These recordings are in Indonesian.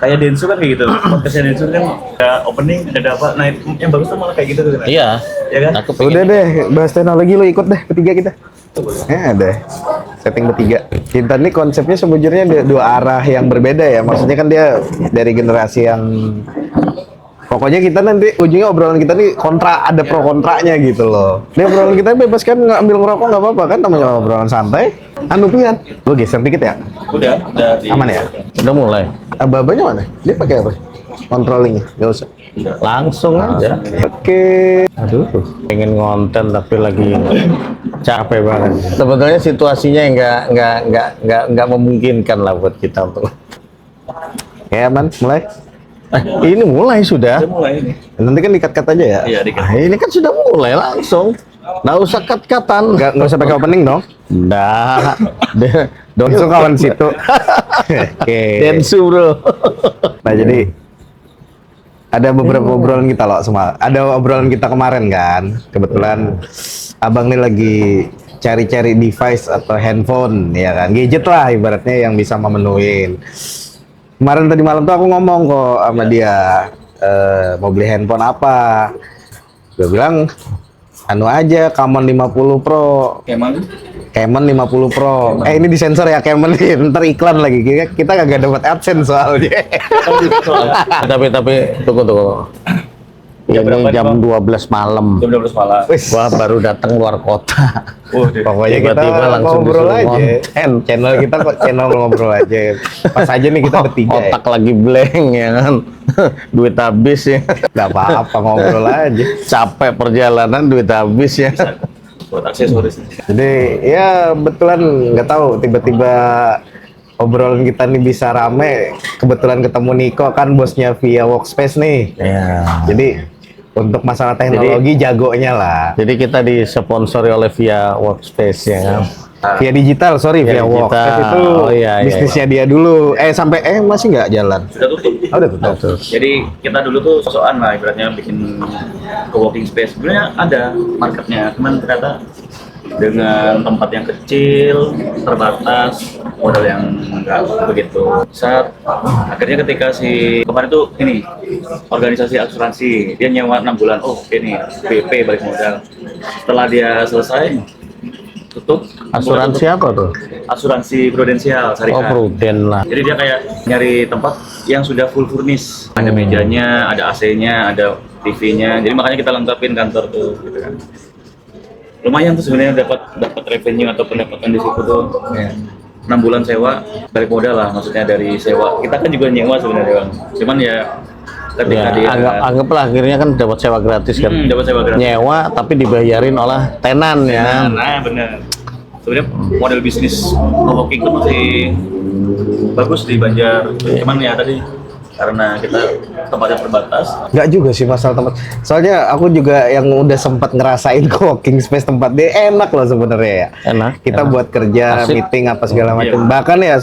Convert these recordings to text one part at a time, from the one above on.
Kayak Densu kan kayak gitu. Podcastnya Densu kan ada opening, ada apa. Nah, yang bagus tuh malah kayak gitu tuh. Iya. Ya kan? Aku pengen Udah deh, bahas teknologi lo ikut deh bertiga kita. Deh. Setting bertiga. Kita nih konsepnya sebenarnya dua arah yang berbeda ya. Maksudnya kan dia dari generasi yang pokoknya kita nanti ujungnya obrolan kita nih kontra, ada pro kontranya gitu loh. Ini obrolan kita bebas kan, ngambil ngerokok nggak apa-apa kan, namanya obrolan santai. Anu Pian, lo geser dikit ya? Udah Aman ya? udah mulai. Abah-abahnya mana? Dia pakai apa? Controllingnya? Gak usah. Langsung aja. Oke. Aduh, pengen ngonten tapi lagi capek banget. Sebetulnya situasinya nggak memungkinkan lah buat kita untuk. Ya man, mulai. Ini mulai sudah. Udah mulai ini. Nanti kan dikat-kat aja ya? Iya, dikat. Ini kan sudah mulai langsung. Nggak usah kat-katan. Nggak usah pakai opening dong? Nggak. Langsung kawan situ. Oke. Densu bro. Nah jadi ada beberapa obrolan kita loh semua. Ada obrolan kita kemarin kan. Kebetulan abang nih lagi cari-cari device atau handphone ya kan. Gadget lah ibaratnya yang bisa memenuhin. Kemarin tadi malam tuh aku ngomong kok sama dia mau beli handphone apa. Gue bilang anu aja Camon 50 Pro. Emang Camon 50 Pro. Ini disensor ya Camon nih, ntar iklan lagi. Kita kagak dapat AdSense soalnya. Tapi tunggu. Jam berapa Ini nih, jam Bang? 12 malam. jam 12 malam. Wah, baru datang luar kota. Pokoknya kita Tiba-tiba langsung ngobrol disuruh aja. konten. Channel kita kok channel ngobrol aja. Pas aja nih kita bertiga ya. Otak lagi blank ya kan. Duit habis ya. Gak apa-apa ngobrol aja. Capek perjalanan, duit habis ya. Buat aksesoris. Jadi ya betulan nggak tahu tiba-tiba obrolan kita nih bisa rame. Kebetulan ketemu Niko kan bosnya via Workspace nih. Ya. Jadi untuk masalah teknologi jagonya lah. Jadi kita disponsori oleh Via Workspace ya kan. Via digital, sorry, Via via Workspace digital. itu Oh, iya, bisnisnya dia dulu. Sampai masih nggak jalan? Sudah tutup. Oh, udah tutup. Jadi kita dulu tuh sosokan lah ibaratnya bikin co-working space. Sebenarnya ada marketnya, cuman ternyata dengan tempat yang kecil, terbatas, modal yang nggak begitu besar. Akhirnya ketika si kemarin tuh ini organisasi asuransi, dia nyewa 6 bulan. Oh ini BP balik modal. Setelah dia selesai tutup. Asuransi apa tuh? Asuransi prudensial Oh, syariah. Prudent lah. Jadi dia kayak nyari tempat yang sudah full furnish, ada mejanya, ada AC-nya, ada TV-nya. Jadi makanya kita lengkapin kantor tuh, gitu kan. Lumayan tuh sebenarnya dapat revenue atau pendapatan di situ tuh. 6 bulan sewa, balik modal lah, maksudnya dari sewa. Kita kan juga nyewa sebenarnya bang. Cuman ya ketika Ya, dia anggaplah akhirnya kan dapat sewa gratis kan. dapat sewa gratis. Nyewa tapi dibayarin oleh tenan ya. Nah benar. Sebenarnya model bisnis co-working itu masih bagus di Banjar. Cuman ya tadi karena kita tempatnya terbatas. Nggak juga sih masalah tempat. Soalnya aku juga yang udah sempat ngerasain co-working space tempat dia enak loh sebenarnya ya. Enak. Kita enak. buat kerja, Asik. meeting apa segala macam. Iya. Bahkan ya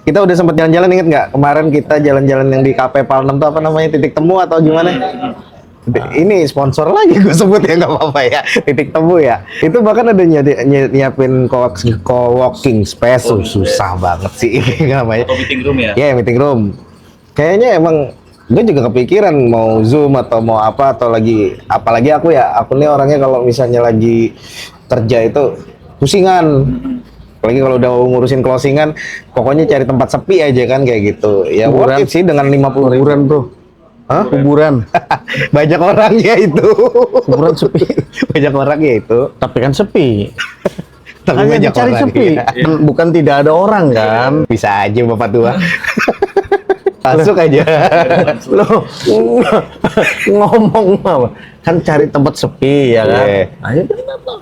kita udah sempat jalan-jalan, inget nggak? Kemarin kita jalan-jalan yang di KP Palnem tuh apa namanya, titik temu atau gimana? Ini sponsor lagi gue sebut ya, nggak apa-apa ya, titik temu ya. Itu bahkan ada nyiapin co-working space. Susah banget sih namanya. Atau meeting room ya. Ya, meeting room. Kayaknya emang gue juga kepikiran mau Zoom atau mau apa, atau apalagi aku nih orangnya kalau misalnya lagi kerja itu pusingan. Apalagi kalau udah ngurusin closingan, pokoknya cari tempat sepi aja kan kayak gitu. Ya worth it sih dengan 50 Kuburan bro. Hah? Kuburan. Banyak orang ya itu. Kuburan sepi. Banyak orang ya itu. Tapi kan sepi. Tapi Hanya banyak dicari orang sepi. ya. Bukan tidak ada orang kan. Bisa aja Bapak tua. Masuk aja. Loh, ngomong apa? Kan cari tempat sepi ya kan. Iya. Ayo kenapa?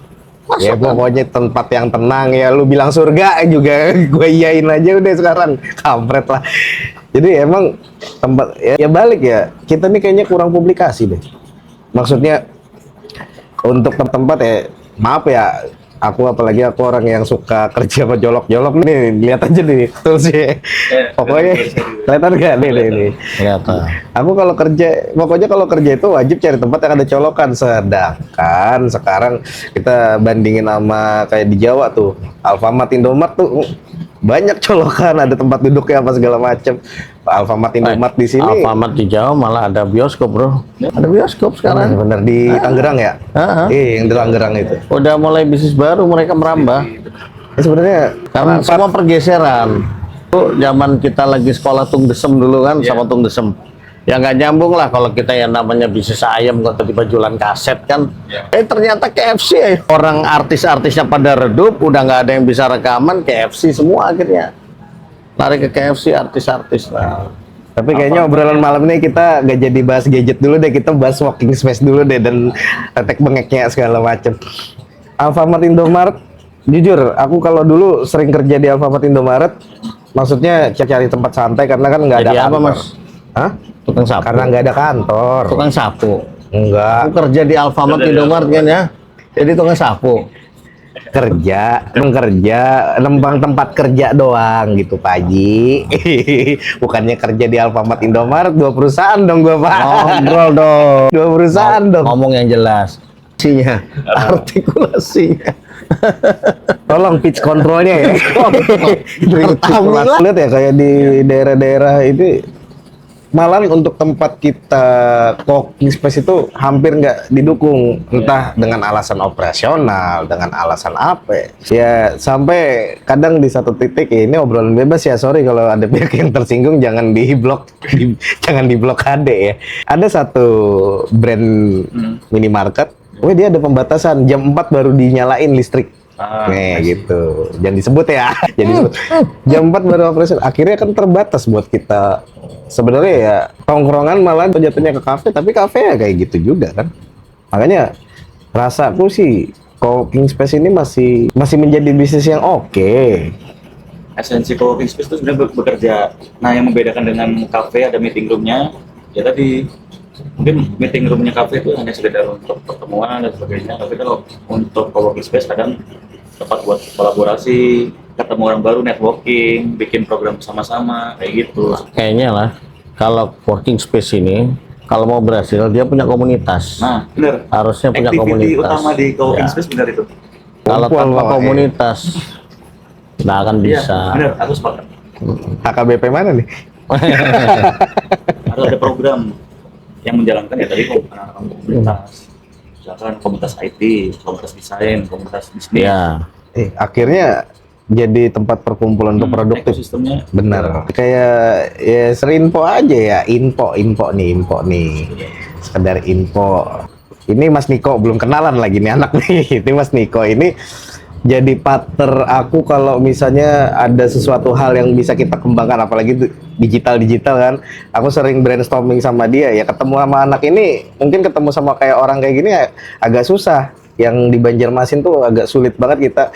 Ya pokoknya tempat yang tenang ya, lu bilang surga juga gue iyain aja udah sekarang, kampret lah. Jadi emang tempat ya balik ya, kita nih kayaknya kurang publikasi deh. Maksudnya untuk tempat ya, maaf ya, apalagi aku orang yang suka kerja sama jolok-jolok nih, lihat aja nih toolsnya. Pokoknya kelihatan nggak nih. Kelihatan. Aku pokoknya kalau kerja itu wajib cari tempat yang ada colokan. Sedangkan sekarang kita bandingin sama kayak di Jawa tuh, Alfamart, Indomart tuh banyak colokan, ada tempat duduknya apa segala macam. Alfamart, Indomart di sini. Alfamart di Jawa malah ada bioskop, bro. Ada bioskop sekarang. Bener di Tangerang ya? Yang di Tangerang itu. Udah mulai bisnis baru mereka merambah. Ya, sebenarnya Karena semua pergeseran. Tuh zaman kita lagi sekolah Tung Desem dulu kan, sama Tung Desem. Ya nggak nyambung lah kalau kita yang namanya bisnis ayam kok tiba-tiba jualan kaset kan. Ternyata KFC ya. Orang artis-artisnya pada redup, udah nggak ada yang bisa rekaman, KFC semua akhirnya. Lari ke KFC artis-artis lah. tapi kayaknya obrolan malam ini kita gak jadi bahas gadget dulu deh, kita bahas walking space dulu deh dan tetek bengeknya segala macem. Alfamart, Indomaret, jujur aku kalau dulu sering kerja di Alfamart, Indomaret, maksudnya cari tempat santai karena kan nggak ada Jadi apa, kantor. Mas? Hah? Tukang sapu. Karena nggak ada kantor. Tukang sapu. Enggak. Aku kerja di Alfamart Indomaret kan ya. Jadi tukang sapu. Kerja, nembang tempat kerja doang gitu Pak Haji. Bukannya kerja di Alfamart, Indomaret, dua perusahaan dong gua Pak. Ngobrol dong. Dua perusahaan dong. Ngomong yang jelas. Artikulasinya. Tolong pitch controlnya ya. Lihat ya kayak di daerah-daerah ini malah untuk tempat kita co-working space itu hampir nggak didukung, entah dengan alasan operasional, dengan alasan apa ya, sampai kadang di satu titik ya, ini obrolan bebas ya, sorry kalau ada pihak yang tersinggung, jangan di blok jangan di blokade ya. Ada satu brand minimarket, dia ada pembatasan jam 4 baru dinyalain listrik. Gitu. Jangan disebut ya. Jadi jam 4 baru operasi. Akhirnya kan terbatas buat kita. Sebenarnya ya tongkrongan malah jatuhnya ke kafe, tapi kafe ya kayak gitu juga kan. Makanya rasaku sih co-working space ini masih menjadi bisnis yang oke. Esensi co-working space itu sebenarnya bekerja. Nah, yang membedakan dengan kafe ada meeting room-nya. Ya tadi mungkin meeting room-nya kafe itu hanya sekedar untuk pertemuan dan sebagainya. Tapi kalau untuk co-working space kadang tempat buat kolaborasi, ketemu orang baru, networking, bikin program sama-sama kayak gitu. Kayaknya lah kalau working space ini kalau mau berhasil dia punya komunitas. Nah, benar. Harusnya punya Activity komunitas. utama di co-working Ya. space benar itu. Kalau Kumpul tanpa loh, komunitas nggak akan Iya, bisa. benar. Aku sepakat. HKBP mana nih? Harus ada program yang menjalankan ya tadi anak-anak komunitas. Misalkan komunitas IT, komunitas desain, komunitas bisnis. Ya. Akhirnya jadi tempat perkumpulan untuk produktif. Ekosistemnya Bener. Kayak ya serinfo aja ya, info nih. Sekedar info. Ini Mas Niko belum kenalan lagi nih anak nih. Ini Mas Niko ini jadi partner aku kalau misalnya ada sesuatu hal yang bisa kita kembangkan, apalagi digital kan. Aku sering brainstorming sama dia ya, ketemu sama anak ini mungkin ketemu sama kayak orang kayak gini ya, agak susah. Yang di Banjarmasin tuh agak sulit banget, kita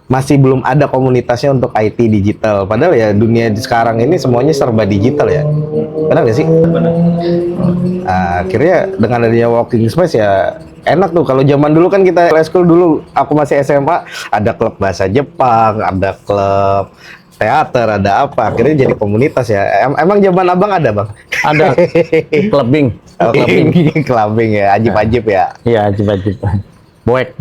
masih belum ada komunitasnya untuk IT digital. Padahal ya dunia sekarang ini semuanya serba digital ya. Benar nggak sih? Nah, akhirnya dengan adanya walking space ya enak tuh. Kalau zaman dulu kan kita school dulu, aku masih SMA, ada klub bahasa Jepang, ada klub teater, ada apa. Akhirnya jadi komunitas ya. Emang zaman abang ada bang? Ada clubbing. Clubbing ya, ajib-ajib ya. Iya, ajib-ajib. Buek.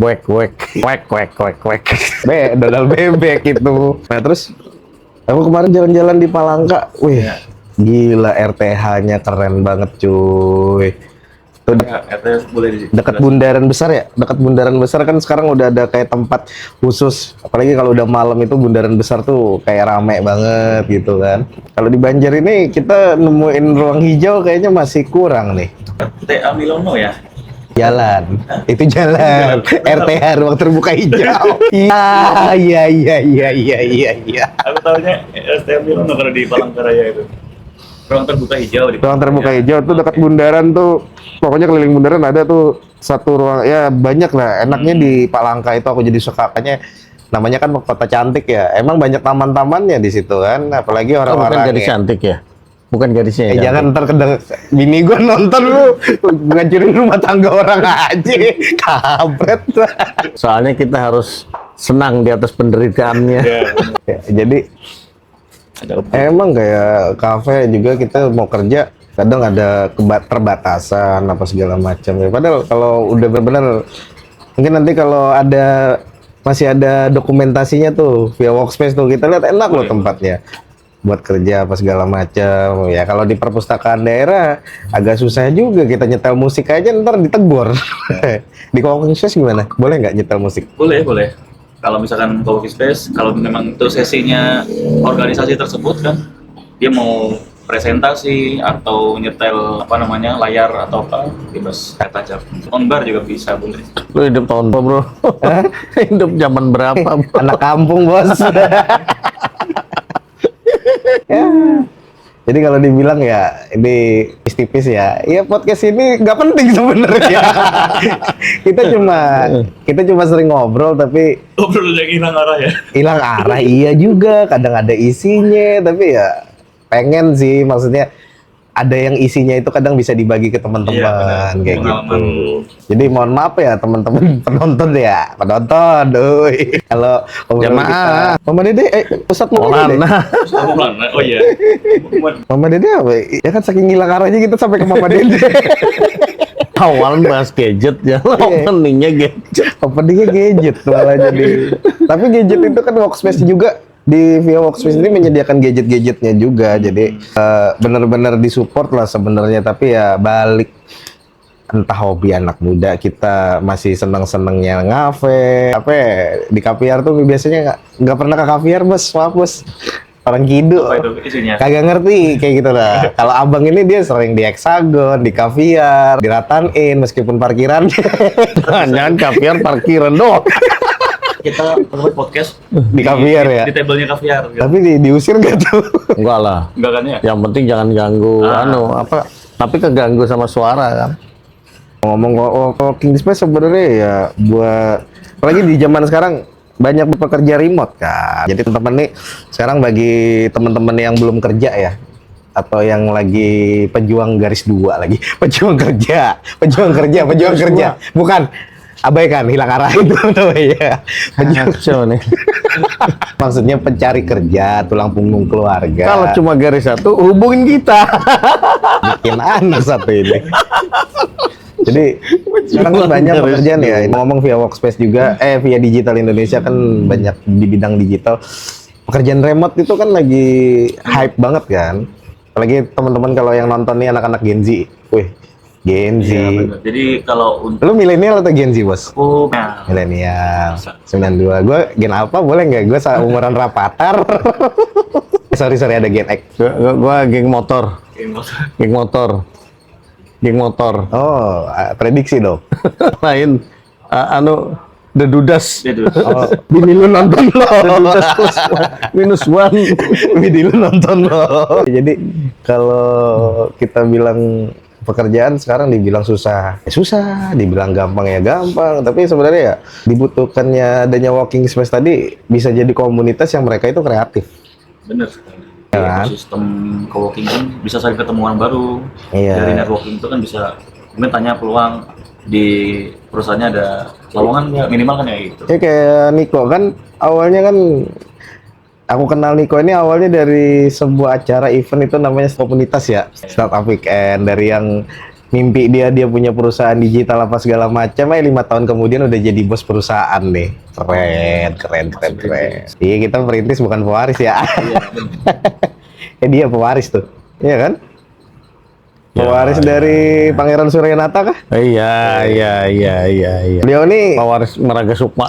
Dodol bebek itu. Nah terus aku kemarin jalan-jalan di Palangka, wih gila, RTH-nya keren banget cuy. Tuh dekat bundaran besar ya, dekat bundaran besar kan sekarang udah ada kayak tempat khusus. Apalagi kalau udah malam itu bundaran besar tuh kayak rame banget gitu kan. Kalau di Banjar ini kita nemuin ruang hijau kayaknya masih kurang nih. TA Milono ya. Jalan, itu jalan. RTH, ruang terbuka hijau. Iya. Aku tahunya TA Milono kalau di Palangkaraya itu. Ruang terbuka hijau. Ruang terbuka hijau tuh dekat bundaran tuh, pokoknya keliling bundaran ada tuh satu ruang, ya banyak lah. Enaknya di Palangka itu aku jadi suka, katanya namanya kan kota cantik ya. Emang banyak taman-tamannya di situ kan, apalagi Bukan orang-orang gadis cantik ya? Bukan gadisnya ya? jangan ntar kedeng bini gua nonton lu ngancurin rumah tangga orang aja, kabret. Soalnya kita harus senang di atas penderitaannya. Ya, jadi emang kayak kafe juga kita mau kerja kadang ada terbatasan apa segala macam ya. Padahal kalau udah benar-benar mungkin nanti kalau ada masih ada dokumentasinya tuh via workspace tuh, kita lihat enak loh tempatnya buat kerja apa segala macam ya. Kalau di perpustakaan daerah agak susah juga, kita nyetel musik aja ntar ditegur. Di coworking space gimana, boleh nggak nyetel musik? Boleh, boleh. Kalau misalkan coworking space, kalau memang itu sesinya organisasi tersebut kan, dia mau presentasi atau nyetel apa namanya layar atau apa, bebas lihat aja. On bar juga bisa, boleh. Lu hidup tahun berapa, bro? Hidup zaman berapa, bro? Anak kampung bos. Ya. Jadi kalau dibilang ya ini tipis ya, ya podcast ini nggak penting sebenarnya. kita cuma sering ngobrol tapi Ngobrol yang hilang arah ya. hilang arah. Iya juga, kadang ada isinya tapi ya pengen sih, maksudnya ada yang isinya itu kadang bisa dibagi ke teman-teman Iya, benar. kayak gitu. Pengalaman. Jadi mohon maaf ya teman-teman penonton ya, doi. Kalau Jamaah. Mama Dede, Ustadz Mama Dede. Maulana. Kamu mana? Oh iya. Mama Dede apa? Ya kan saking hilang arahnya kita sampai ke Mama Dede. Awal bahas gadget ya, openingnya gadget. Openingnya gadget malah jadi. Tapi gadget itu kan workspace juga. Di via workspace ini menyediakan gadget-gadgetnya juga, jadi benar-benar disupport lah sebenarnya. Tapi ya balik, entah hobi anak muda kita masih seneng-senengnya ngafe, apa ya, di kaviar tuh biasanya nggak pernah ke kaviar bos, maaf bos, orang Kidu Apa itu isinya? kagak ngerti kayak gitu lah. Kalau abang ini dia sering di Hexagon, di kaviar, di Ratanin meskipun parkirannya. Jangan kaviar parkiran doang. Kita buat podcast Di kaviar ya? Di tablenya kaviar. Gitu. Tapi diusir nggak tuh? Enggak lah. Enggak kan ya? Yang penting jangan ganggu tapi keganggu sama suara kan. Ngomong working space sebenarnya ya buat, apalagi di zaman sekarang banyak pekerja remote kan. Jadi teman-teman nih sekarang bagi teman-teman yang belum kerja ya, atau yang lagi pejuang garis dua lagi, pejuang kerja, bukan, abaikan, hilang arah itu tuh ya. Kacau nih. Maksudnya pencari kerja, tulang punggung keluarga. Kalau cuma garis satu, hubungin kita. bikin anak satu ini. Jadi sekarang kan banyak Garis pekerjaan ya. dua. Ngomong via workspace juga, via digital Indonesia kan banyak di bidang digital. Pekerjaan remote itu kan lagi hype banget kan. Apalagi teman-teman kalau yang nonton nih anak-anak Gen Z, wih, Gen Z. Iya, benar. Jadi kalau untuk Lu milenial atau Gen Z bos? aku, nah, Milenial. 92. Gue Gen apa boleh nggak? Gue seumuran Rapatar. sorry ada Gen X. Gua geng motor. Geng motor. Oh, prediksi dong. Lain Dedudas. itu. Oh, bini lu nonton lo. Dedudas plus minus one. Bini lu nonton lo. Jadi kalau kita bilang pekerjaan sekarang dibilang susah, ya susah, dibilang gampang ya gampang. Tapi sebenarnya ya dibutuhkannya adanya working space tadi bisa jadi komunitas yang mereka itu kreatif. Bener. Ya kan? Sistem coworking kan bisa saling ketemu orang baru. Iya. Dari networking itu kan bisa mungkin tanya peluang di perusahaannya ada lowongan nggak, minimal kan ya itu. Ya kayak Niko kan awalnya kan, aku kenal Niko ini awalnya dari sebuah acara event itu namanya komunitas ya, Startup Weekend. Dari yang mimpi dia punya perusahaan digital apa segala macam, 5 tahun kemudian udah jadi bos perusahaan nih. Keren. Iya, kita perintis bukan pewaris ya. Dia pewaris tuh, iya kan? Pewaris dari Pangeran Suryanata kah? Iya. Beliau nih Pewaris Meraga Sukma.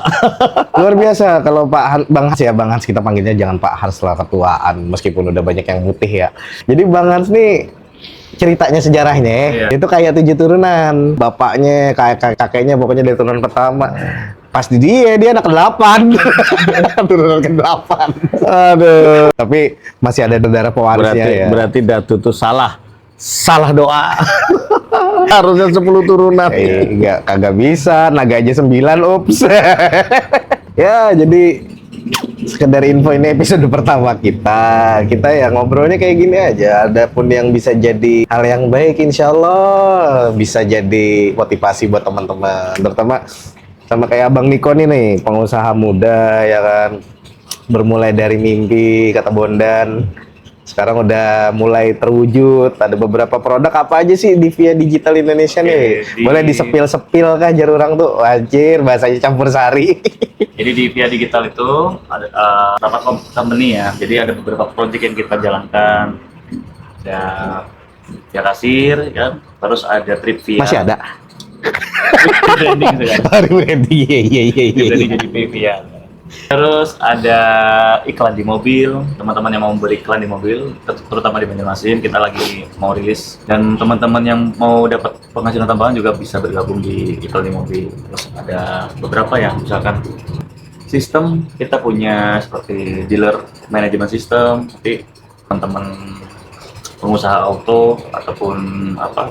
luar biasa. Kalau Bang Hans kita panggilnya, jangan Pak Hans lah, ketuaan meskipun udah banyak yang putih ya. Jadi Bang Hans nih ceritanya, sejarahnya itu kayak 7 turunan. Bapaknya kayak kakeknya pokoknya dari turunan pertama. Pas di dia anak ke-8. Turunan ke-8. Aduh. Tapi masih ada darah pewarisnya ya. Berarti Datu tuh salah doa. Harusnya 10 turunan. Kagak bisa, naga aja 9, ups. Ya, jadi sekedar info, ini episode pertama kita ya ngobrolnya kayak gini aja. Adapun yang bisa jadi hal yang baik, insya Allah bisa jadi motivasi buat teman-teman, terutama sama kayak Abang Niko nih, pengusaha muda ya kan, bermulai dari mimpi kata Bondan, sekarang udah mulai terwujud. Ada beberapa produk apa aja sih di Via Digital Indonesia nih? Boleh disepil-sepil kah jar orang tuh? Wajir, bahasanya campur sari. Jadi di Via Digital itu ada beberapa company ya. Jadi ada beberapa project yang kita jalankan. Ada Via Kasir, ya. Terus ada Trip Via. Masih ada? Branding sekarang. Baru branding, iya. Jadi Via. Terus ada iklan di mobil, teman-teman yang mau beriklan di mobil, terutama di Banjarmasin, kita lagi mau rilis. Dan teman-teman yang mau dapat penghasilan tambahan juga bisa bergabung di iklan di mobil. Terus ada beberapa yang misalkan sistem, kita punya seperti dealer manajemen sistem, nanti teman-teman pengusaha auto ataupun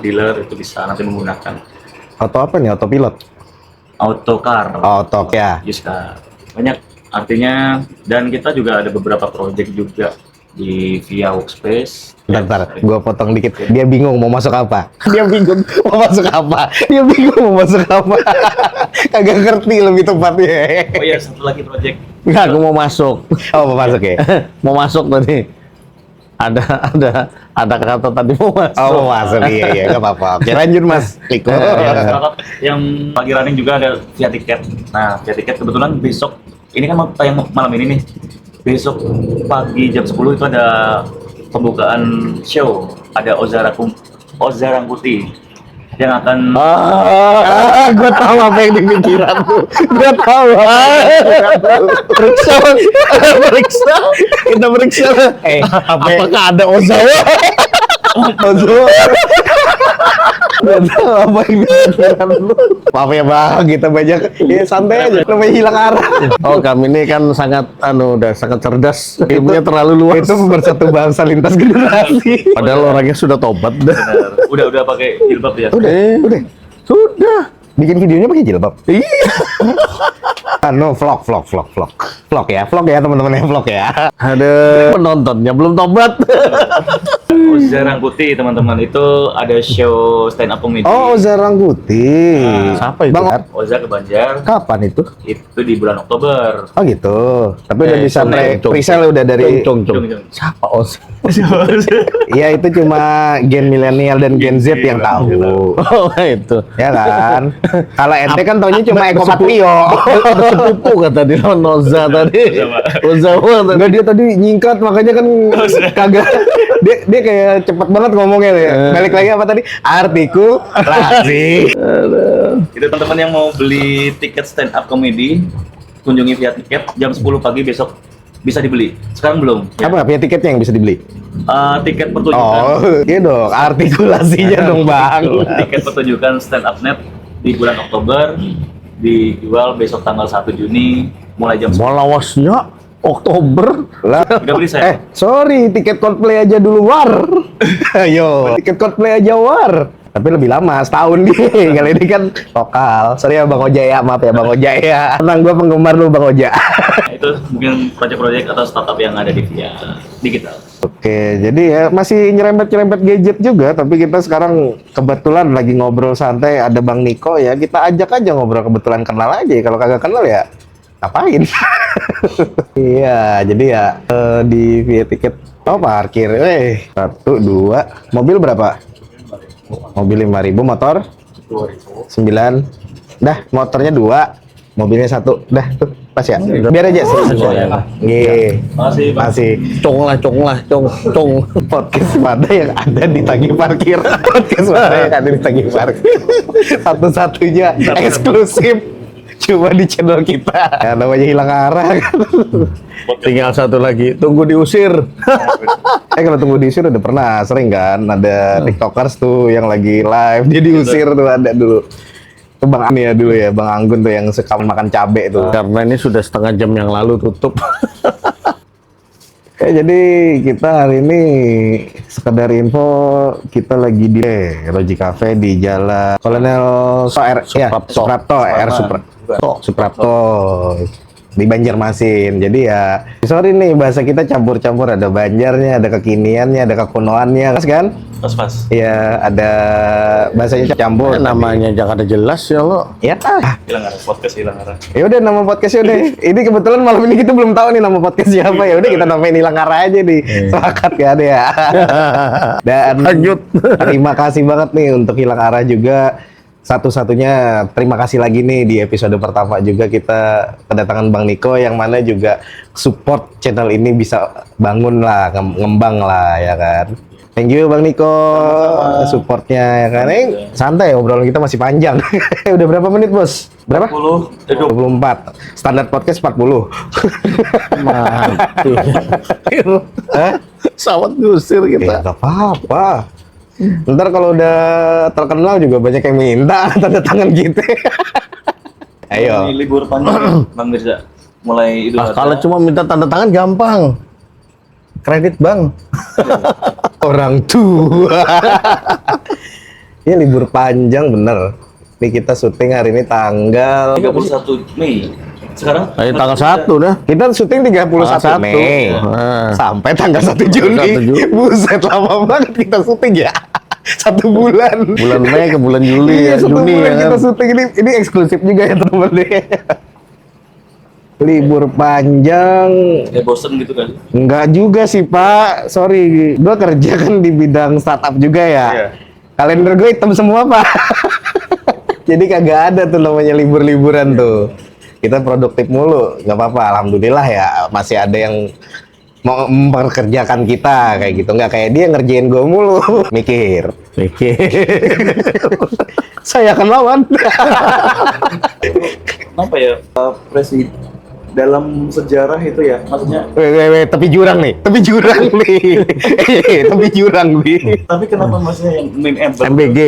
dealer itu bisa nanti menggunakan Auto apa nih? Autopilot? autocar, Auto ya. used car. Banyak artinya, dan kita juga ada beberapa project juga di Via Workspace. Bentar, gua potong dikit. Dia bingung mau masuk apa. Dia bingung mau masuk apa. Dia bingung mau masuk apa. Kagak ngerti lebih tepatnya. Oh iya, satu lagi project. Enggak, aku mau masuk. Oh, mau masuk ya? Mau masuk tadi. Ada kata tadi mau masuk. Oh, mau masuk. Iya, nggak apa-apa. Oke, lanjut Mas. Liko. Yang lagi running juga ada Via Tiket. Nah, Via Tiket kebetulan besok, ini kan mau tayang malam ini nih. Besok pagi jam 10 itu ada pembukaan show. Ada Oza Rangkuti yang akan Gue tahu apa yang di pikiran lu. Gue tahu. Periksa. Kita periksa. Apakah ada Ozawa? Ozawa. Gue tahu apa yang di pikiran lu. Maaf ya Bang, kita banyak. Ya santai aja. Namanya hilang arah. Oh, kami ini kan sangat udah sangat cerdas. Ilmunya terlalu luas. Itu bersatu bangsa lintas generasi. Padahal orangnya sudah tobat dah. benar. Udah pakai jilbab ya. Udah. Sudah. Bikin videonya pakai jilbab. Iya. Vlog ya teman-teman yang vlog ya. Ada penontonnya belum tobat. Oza Rangkuti teman-teman, itu ada show stand up comedy. Oh, Oza Rangkuti. Siapa itu? Bang, Oza ke Banjar kapan itu? itu di bulan Oktober. Oh gitu. Tapi udah bisa Cung. pre-sale udah dari. Cung. Cung. Siapa Os? Iya itu cuma gen milenial dan gen Z yang tahu. Oh, itu. Ya kan? Kalau ente kan taunya cuma Eko Patrio. Sepupu kata di Noza tadi. Oza tadi. Enggak, dia tadi nyingkat makanya kan kagak. Dia kayak cepet banget ngomongnya ya. Balik lagi apa tadi? Artikulasi. Itu teman-teman yang mau beli tiket stand up comedy, kunjungi Via Tiket jam 10 pagi besok, bisa dibeli. Sekarang belum. Ya. Apa punya tiketnya yang bisa dibeli? Tiket pertunjukan. Oh, iya dong. Artikulasinya dong, Bang. Tiket pertunjukan stand up net di bulan Oktober dijual besok tanggal 1 Juni mulai jam 10. Malawasnya Oktober. Lah, Udah beli saya. sorry, tiket Coldplay aja dulu war. Ayo, tiket Coldplay aja war. Tapi lebih lama, setahun nih. Kali ini kan lokal. Sorry ya Bang Oja ya, maaf ya Bang Oja ya. Tenang, gue penggemar lu Bang Oja. Itu mungkin proyek-proyek atau startup yang ada di Via Digital. Oke, jadi ya masih nyerempet-nyerempet gadget juga, tapi kita sekarang kebetulan lagi ngobrol santai, ada Bang Niko ya, kita ajak aja ngobrol, kebetulan kenal aja. Kalau kagak kenal ya ngapain? Iya, jadi ya di Via Tiket, oh parkir, 1, 2, mobil berapa? Mobil 5.000, motor 9, dah motornya 2, mobilnya 1, dah tuh pas ya. Biar aja Nggih. Masih. Cong lah. Podcast mana yang ada di tagih parkir. Podcast mana yang ada di tagih parkir. Satu-satunya eksklusif cuma di channel kita. Ya, namanya hilang arah kan. Tinggal satu lagi, tunggu diusir. Kalau tunggu diusir udah pernah sering kan, ada tiktokers tuh yang lagi live dia diusir tuh, ada dulu. Itu Bang Ani ya dulu ya, Bang Anggun tuh yang suka makan cabe tuh. Karena ini sudah setengah jam yang lalu tutup. Jadi kita hari ini sekedar info, kita lagi di Roji Cafe di Jalan Kolonel Suprapto di Banjarmasin. Jadi ya sorry nih bahasa kita campur-campur, ada Banjarnya, ada kekiniannya, ada kekunoannya kan? Pas-pas. Iya, ada bahasanya campur. Namanya jangan ada jelas ya lo. Ya, Hilang arah podcast, hilang arah. ya udah nama podcastnya udah. Ini kebetulan malam ini kita belum tahu nih nama podcastnya apa ya. Udah kita namain Hilang Arah aja nih. Sepakat kan ya. Dan Lanjut. terima kasih banget nih untuk Hilang Arah juga. Satu-satunya terima kasih lagi nih di episode pertama juga kita kedatangan Bang Niko yang mana juga support channel ini bisa bangun lah, ngembang lah ya kan. Thank you Bang Niko supportnya ya kan. Santai obrolan kita masih panjang. Udah berapa menit bos? Berapa? 20. 24. Standar podcast 40. Mati. Hah? Sawat ngusir Ya kita. nggak apa-apa. Ntar kalau udah terkenal juga banyak yang minta tanda tangan gitu. Ayo. Ini libur panjang, Bang Mirza. Mulai Idul Adha. Kalau cuma minta tanda tangan gampang. Kredit bang. Orang tua. Ini libur panjang bener. Nih kita syuting hari ini tanggal 31 Mei. Sekarang Ayo tanggal 1 dah. kita syuting 31 Tanggal 1. Mei Nah. sampai tanggal 1 Juni. 1 Juni. Buset lama banget kita syuting ya. 1 bulan. Bulan Mei ke bulan Juli Iya, ya, 1 Juni bulan ya kita kan. syuting ini eksklusif juga ya teman-teman. Libur panjang. ya bosen gitu kan. Enggak juga sih Pak, sorry, gue kerja kan di bidang startup juga ya. Iya. Kalender gue hitam semua Pak. Jadi kagak ada tuh namanya libur-liburan tuh. Kita produktif mulu, nggak apa-apa. Alhamdulillah ya masih ada yang mau memperkerjakan kita kayak gitu. Nggak kayak dia ngerjain gue mulu. Mikir. Saya akan lawan. Kenapa ya presiden dalam sejarah itu ya, maksudnya Tepi jurang nih, tepi jurang nih. Tepi jurang nih. tapi kenapa maksudnya yang meme ember MBG.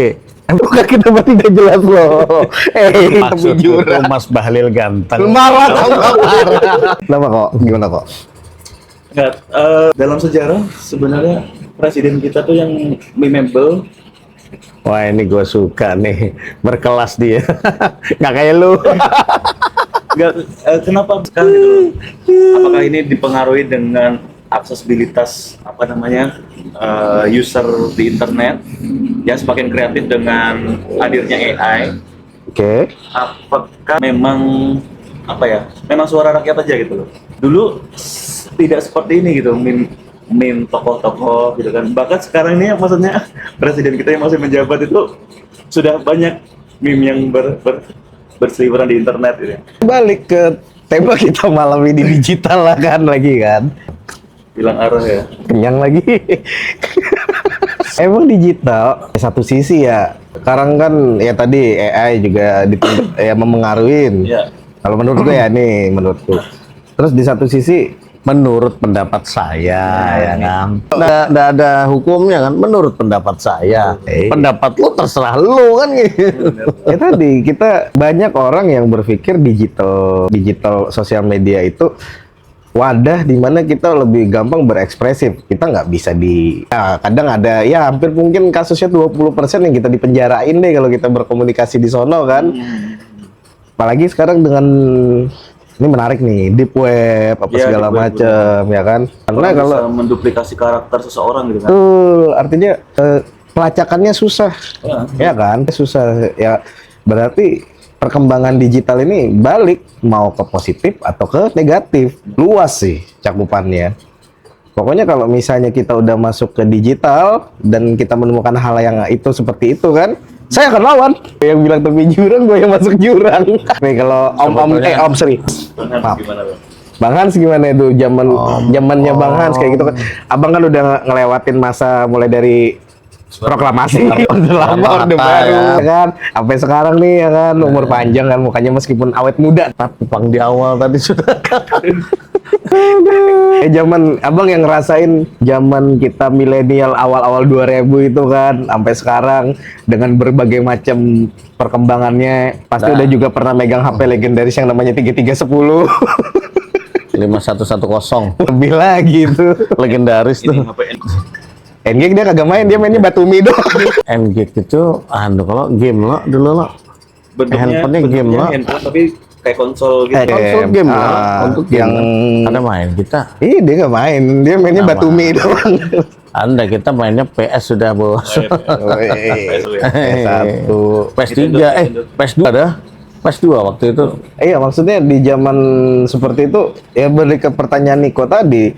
Bukan kenapa tidak jelas loh. Tepi Maksud itu jurang. Mas Bahlil ganteng. Marah tau gak marah. Kenapa kok? Gimana kok? Enggak, dalam sejarah sebenarnya presiden kita tuh yang memorable. Wah ini gue suka nih, berkelas dia. Nggak kayak lu. Enggak, kenapa sekarang gitu loh? Apakah ini dipengaruhi dengan aksesibilitas apa namanya user di internet yang semakin kreatif dengan hadirnya AI? Oke. Apakah memang apa ya? Memang suara rakyat aja gitu loh. Dulu tidak seperti ini gitu, meme tokoh-tokoh gitu kan. Bahkan sekarang ini maksudnya presiden kita yang masih menjabat itu sudah banyak meme yang berseliweran di internet gitu. Balik ke tema kita malam ini digital lah kan lagi kan. Hilang arah ya. Kenyang lagi. Emang digital satu sisi ya. Sekarang kan ya tadi AI juga ya memengaruhi. Iya. Kalau menurut gue ya nih menurutku. Terus di satu sisi Menurut pendapat saya ya kan. Nggak ada hukumnya kan. Menurut pendapat saya. Pendapat lu terserah lu kan gitu. ya tadi kita banyak orang yang berpikir digital sosial media itu wadah di mana kita lebih gampang berekspresif. Kita nggak bisa kadang ada ya hampir mungkin kasusnya 20% yang kita dipenjarain deh kalau kita berkomunikasi di sono kan. Apalagi sekarang dengan ini menarik nih deep web apa Iya, segala deep web, macam ya kan. Karena Orang kalau bisa menduplikasi karakter seseorang gitu kan. artinya pelacakannya susah. Ya kan? Susah. Ya berarti perkembangan digital ini balik mau ke positif atau ke negatif. Luas sih cakupannya. Pokoknya kalau misalnya kita udah masuk ke digital dan kita menemukan hal yang itu seperti itu kan, saya akan lawan. Yang bilang tepi jurang, gue yang masuk jurang. Nih kalau Om Sri. Bang Hans, Maaf. gimana Bang? Bang Hans gimana itu zamannya Bang Hans kayak gitu kan. Abang kan udah ngelewatin masa mulai dari proklamasi orde lama orde baru ya kan sampai sekarang nih ya kan umur panjang kan mukanya meskipun awet muda Tapi pang di awal tadi sudah. zaman abang yang ngerasain zaman kita milenial awal-awal 2000 itu kan sampai sekarang dengan berbagai macam perkembangannya pasti Nah. udah juga pernah megang HP legendaris yang namanya 3310 5110 lebih lagi itu legendaris Ini tuh. HP Endgame dia kagak main dia mainnya Batumi doang Endgame itu kalau game lo dulu lo. Handphonenya game lo. handphone tapi kayak konsol gitu. Konsol game Ah, lah untuk yang ada main kita. Iya dia nggak main, dia mainnya Nama. Batumi doang. Anda kita mainnya PS sudah bos. Oh, iya, PS dulu ya. Satu. PS3, Nintendo. PS2 ada? PS2 waktu itu. Iya, maksudnya di zaman seperti itu, ya balik ke pertanyaan Niko tadi,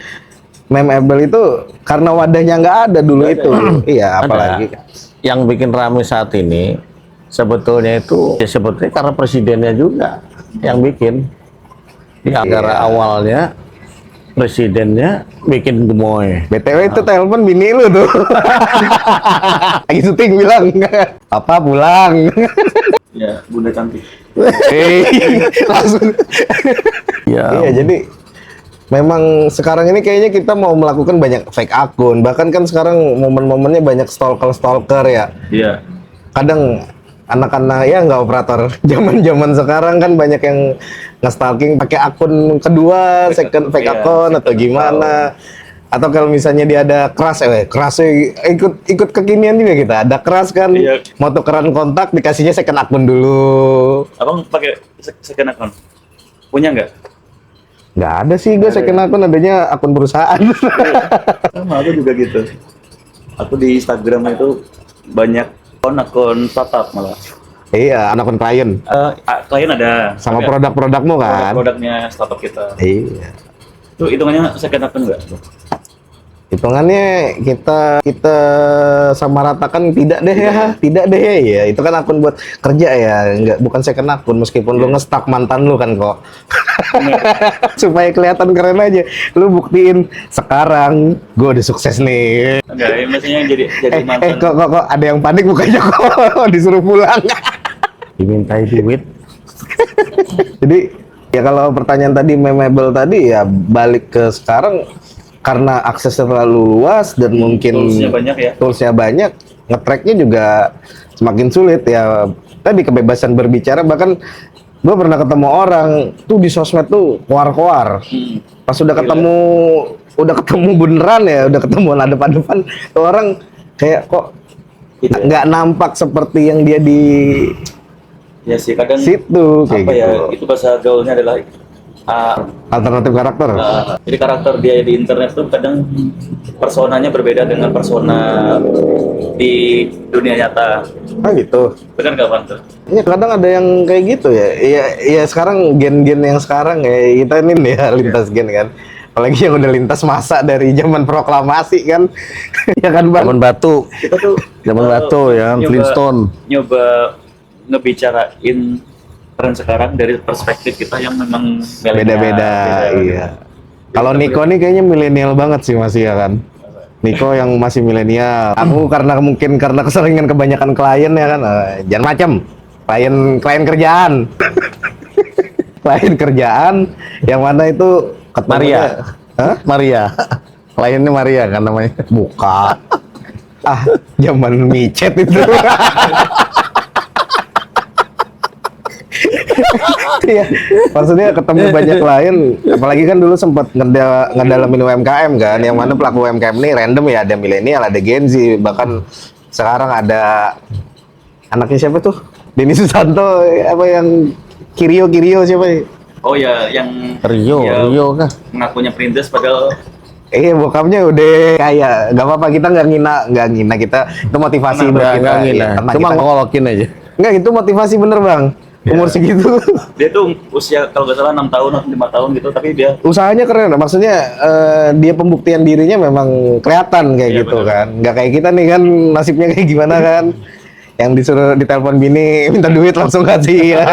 memeable itu karena wadahnya nggak ada dulu itu. Iya, Ada. apalagi. Yang bikin rame saat ini sebetulnya itu ya sebetulnya karena presidennya juga yang bikin. Ya, gara awalnya presidennya bikin gemoy. BTW itu telepon bini lu tuh. Lagi syuting bilang, "Papa pulang." Ya, bunda cantik. Langsung. Ya, Iya, jadi memang sekarang ini kayaknya kita mau melakukan banyak fake akun. Bahkan kan sekarang momen-momennya banyak stalker ya. Iya. Kadang anak-anak ya nggak operator zaman-zaman sekarang kan banyak yang nge-stalking pakai akun kedua, second fake Iya, account atau second gimana. Atau kalau misalnya dia ada kerasnya ikut kekinian juga kita. Ada keras kan, Iya. mau tukeran kontak dikasihnya second akun dulu. Abang pakai second account? Punya nggak? Nggak ada sih gue second akun, adanya akun perusahaan. Sama aku juga gitu. Aku di Instagram itu banyak akun startup malah. Iya, akun klien. Klien ada. Sama Tapi produk-produkmu kan. produknya startup kita. Iya. Itu hitungannya second account nggak? Hitungannya kita sama ratakan tidak deh ya, tidak deh ya. Itu kan akun buat kerja ya, nggak bukan second akun meskipun lu nge-stalk mantan lu kan kok. Supaya kelihatan keren aja. Lu buktiin sekarang gue udah sukses nih. Enggak, ya, maksudnya jadi mantan. Kok ada yang panik bukannya kok disuruh pulang. dimintai duit. Jadi ya kalau pertanyaan tadi memeable tadi ya balik ke sekarang karena aksesnya terlalu luas dan mungkin Toolsnya banyak ya. toolsnya banyak, nge-tracknya juga semakin sulit ya. Tadi kebebasan berbicara, bahkan gue pernah ketemu orang tuh di sosmed tuh koar-koar. Pas udah ketemu beneran ya, udah ketemu hadap-hadapan, tuh orang kayak kok Gitu ya. nggak nampak seperti yang dia di Ya sih kadang situ kayak apa ya, gitu. itu bahasa gaulnya adalah Alternatif karakter. jadi karakter dia di internet tuh kadang personanya berbeda dengan persona di dunia nyata. Ah gitu. Benar nggak Pan tuh? Iya, kadang ada yang kayak gitu ya. Iya sekarang gen-gen yang sekarang kayak kita ini nih ya, lintas gen kan. Apalagi yang udah lintas masa dari zaman proklamasi kan. Ya kan Bang? Zaman batu. Kita tuh Zaman batu ya, Flintstone. nyoba ngebicarain tren sekarang dari perspektif kita yang memang milenial, Beda-beda, iya. Kalau Niko nih kayaknya milenial banget sih masih ya kan. Niko yang masih milenial. Aku mungkin karena keseringan kebanyakan klien ya kan. Jangan macem. Klien kerjaan. Klien kerjaan yang mana itu Maria. Hah? Maria. Kliennya Maria kan namanya. Buka. Zaman micet itu. Iya, maksudnya ketemu banyak klien, apalagi kan dulu sempat ngedalamin UMKM kan, yang mana pelaku UMKM ini random ya, ada milenial, ada Gen Z, bahkan sekarang ada anaknya siapa tuh? Denny Susanto, apa yang Kirio siapa ya? Oh ya, yang Rio kah? ngakunya perintis padahal Bokapnya udah kayak, gak apa-apa kita nggak ngina kita, itu motivasi buat kita. Gila. Iya, Cuma kita- ngolokin aja. Nggak, itu motivasi bener Bang. Umur segitu. dia tuh usia kalau nggak salah 6 tahun atau 5 tahun gitu, tapi dia Usahanya keren, maksudnya dia pembuktian dirinya memang kelihatan kayak Iya, gitu benar. kan. Nggak kayak kita nih kan, nasibnya kayak gimana kan. Yang disuruh ditelepon bini minta duit langsung kasih ya.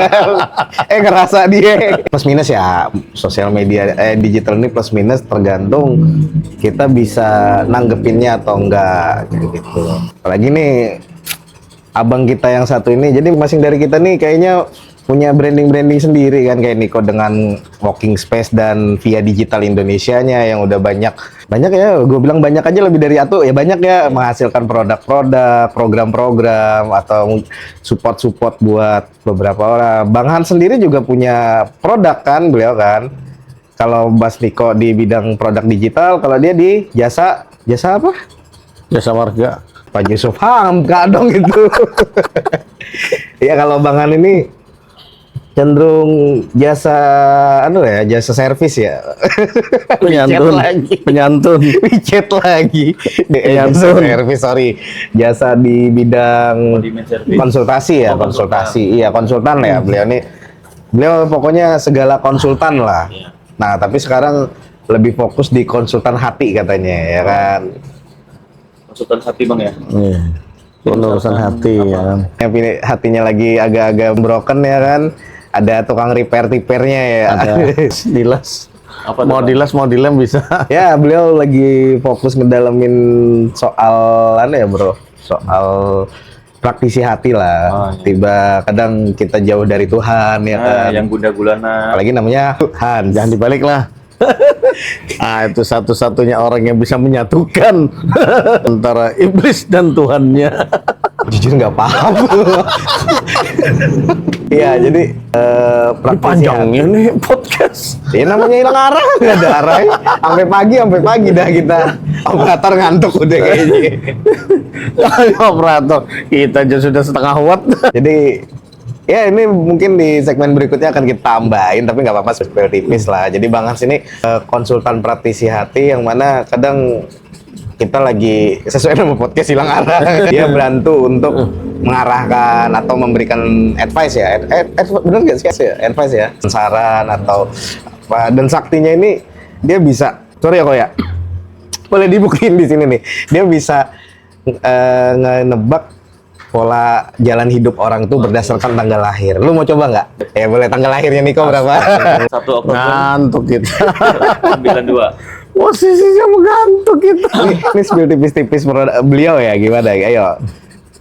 Ngerasa dia. Plus minus ya, sosial media digital ini plus minus tergantung kita bisa nanggepinnya atau enggak kayak gitu. Apalagi nih abang kita yang satu ini, jadi masing dari kita nih kayaknya punya branding sendiri kan, kayak Niko dengan Walking Space dan via Digital Indonesianya yang udah banyak ya, gue bilang banyak aja, lebih dari Atu ya, banyak ya, menghasilkan produk-produk, program-program atau support buat beberapa orang. Bang Han sendiri juga punya produk kan, beliau kan. Kalau Mas Niko di bidang produk digital, kalau dia di jasa apa? Jasa marga. Pak Yusuf Hamka dong itu. Ya kalau Bang Han ini cenderung jasa jasa servis ya. Penyantun. Penyantun. WeChat lagi. Jasa servis, sorry. Jasa di bidang Demand service. konsultasi ya, Oh, konsultasi. Iya, konsultan lah ya beliau pokoknya segala konsultan lah. Iya. Nah, tapi sekarang lebih fokus di konsultan hati katanya, ya kan. Konsultan hati bang ya. Iya. Urusan hati ya kan. Yang hatinya lagi agak-agak broken ya kan. Ada tukang repair-repairnya ya. Ada dilas. Apa tuh, Mau Bang? dilas mau dilem bisa. Ya, beliau lagi fokus ngedalamin soal bro, soal praktisi hati lah. Oh, iya. Tiba kadang kita jauh dari Tuhan ya kan. Yang gunda gulana. Apalagi namanya Tuhan. Jangan dibalik lah. Itu satu-satunya orang yang bisa menyatukan antara iblis dan Tuhannya. Jujur nggak paham. Iya, jadi praktisi Panjangnya nih podcast. ya namanya hilang arah, nggak ada arahnya. Sampai pagi dah kita. Operator ngantuk udah kayaknya. Operator, kita aja sudah setengah watt. Jadi ya ini mungkin di segmen berikutnya akan kita tambahin, tapi nggak apa-apa, spill tipis lah. Jadi Bang Hans ini konsultan praktisi hati yang mana kadang kita lagi sesuai nama podcast hilang arah. Dia bantu untuk mengarahkan atau memberikan advice ya. Benar nggak sih ya? Advice ya, saran atau apa. Dan saktinya ini dia bisa, sorry ya kok ya, boleh dibuktiin di sini nih. Dia bisa ngebak pola jalan hidup orang tuh berdasarkan tanggal lahir. Lu mau coba nggak? Ya boleh, tanggal lahirnya Niko berapa? 1 Oktober Ngantuk kita. 92. Posisinya mengantuk kita. Ini spill tipis-tipis beliau ya, gimana? Ayo.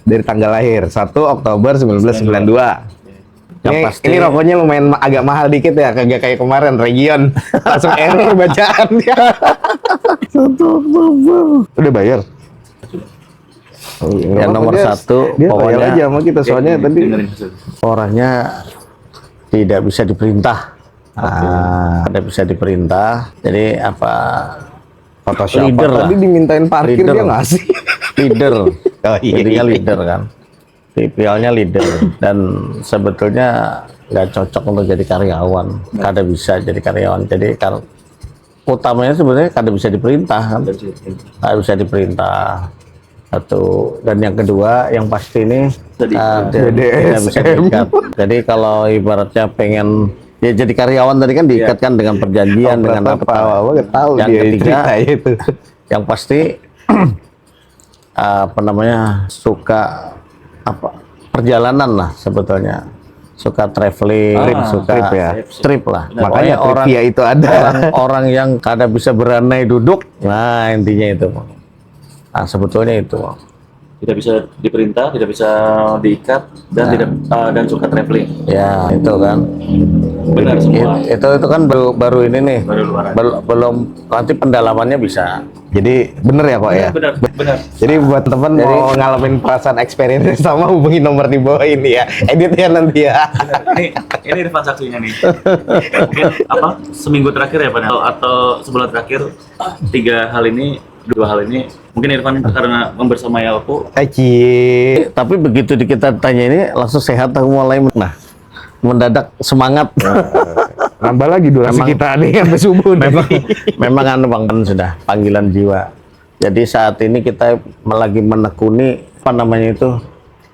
Dari tanggal lahir 1 Oktober 1992. Yang Ini, pasti- ini rokoknya lumayan agak mahal dikit ya, kagak kayak kemarin Region. Langsung error bacaannya. 1 Oktober. Udah bayar? Yang nomor Dia- satu, dia bayar pokoknya aja sama kita soalnya tadi. Dengerin hasil. orangnya tidak bisa diperintah. Tidak bisa diperintah. Jadi apa? Photoshop. Leader lah. Tadi dimintain parkir Leader. dia ngasih. Leader. Oh, iya. Jadinya leader kan. Tipikalnya leader dan sebetulnya nggak cocok untuk jadi karyawan. Kada bisa jadi karyawan. Jadi utamanya sebenarnya kada bisa diperintah kan. Kada bisa diperintah. Satu, dan yang kedua yang pasti ini tidak bisa diikat. Jadi kalau ibaratnya pengen ya jadi karyawan tadi kan diikatkan dengan perjanjian dengan apa. Tahu Yang dia ketiga, cerita itu. yang pasti apa namanya, suka apa perjalanan lah sebetulnya, suka traveling, suka trip ya. trip lah. Makanya Pokoknya trivia itu ada. orang yang kada bisa beranai duduk, nah intinya itu. Nah sebetulnya itu. Tidak bisa diperintah, tidak bisa diikat, dan dan suka traveling. Ya itu kan. Benar semua. Itu kan baru ini nih. Baru luaran. Belum nanti pendalamannya bisa. Jadi bener ya kok ya. Benar. Jadi buat temen mau ngalamin perasaan experience sama, hubungi nomor di bawah ini ya. Editnya nanti ya. Ini Irfan saksinya nih. Mungkin apa seminggu terakhir ya Pak, atau sebulan terakhir, 2 hal ini mungkin Irfan karena membersamai aku. Aci. Tapi begitu kita tanya ini langsung sehat, aku mulai mendadak semangat. Nambah lagi durasi kita nih sampai subuh nih. Memang anu Bang, kan sudah panggilan jiwa. Jadi saat ini kita lagi menekuni apa namanya itu?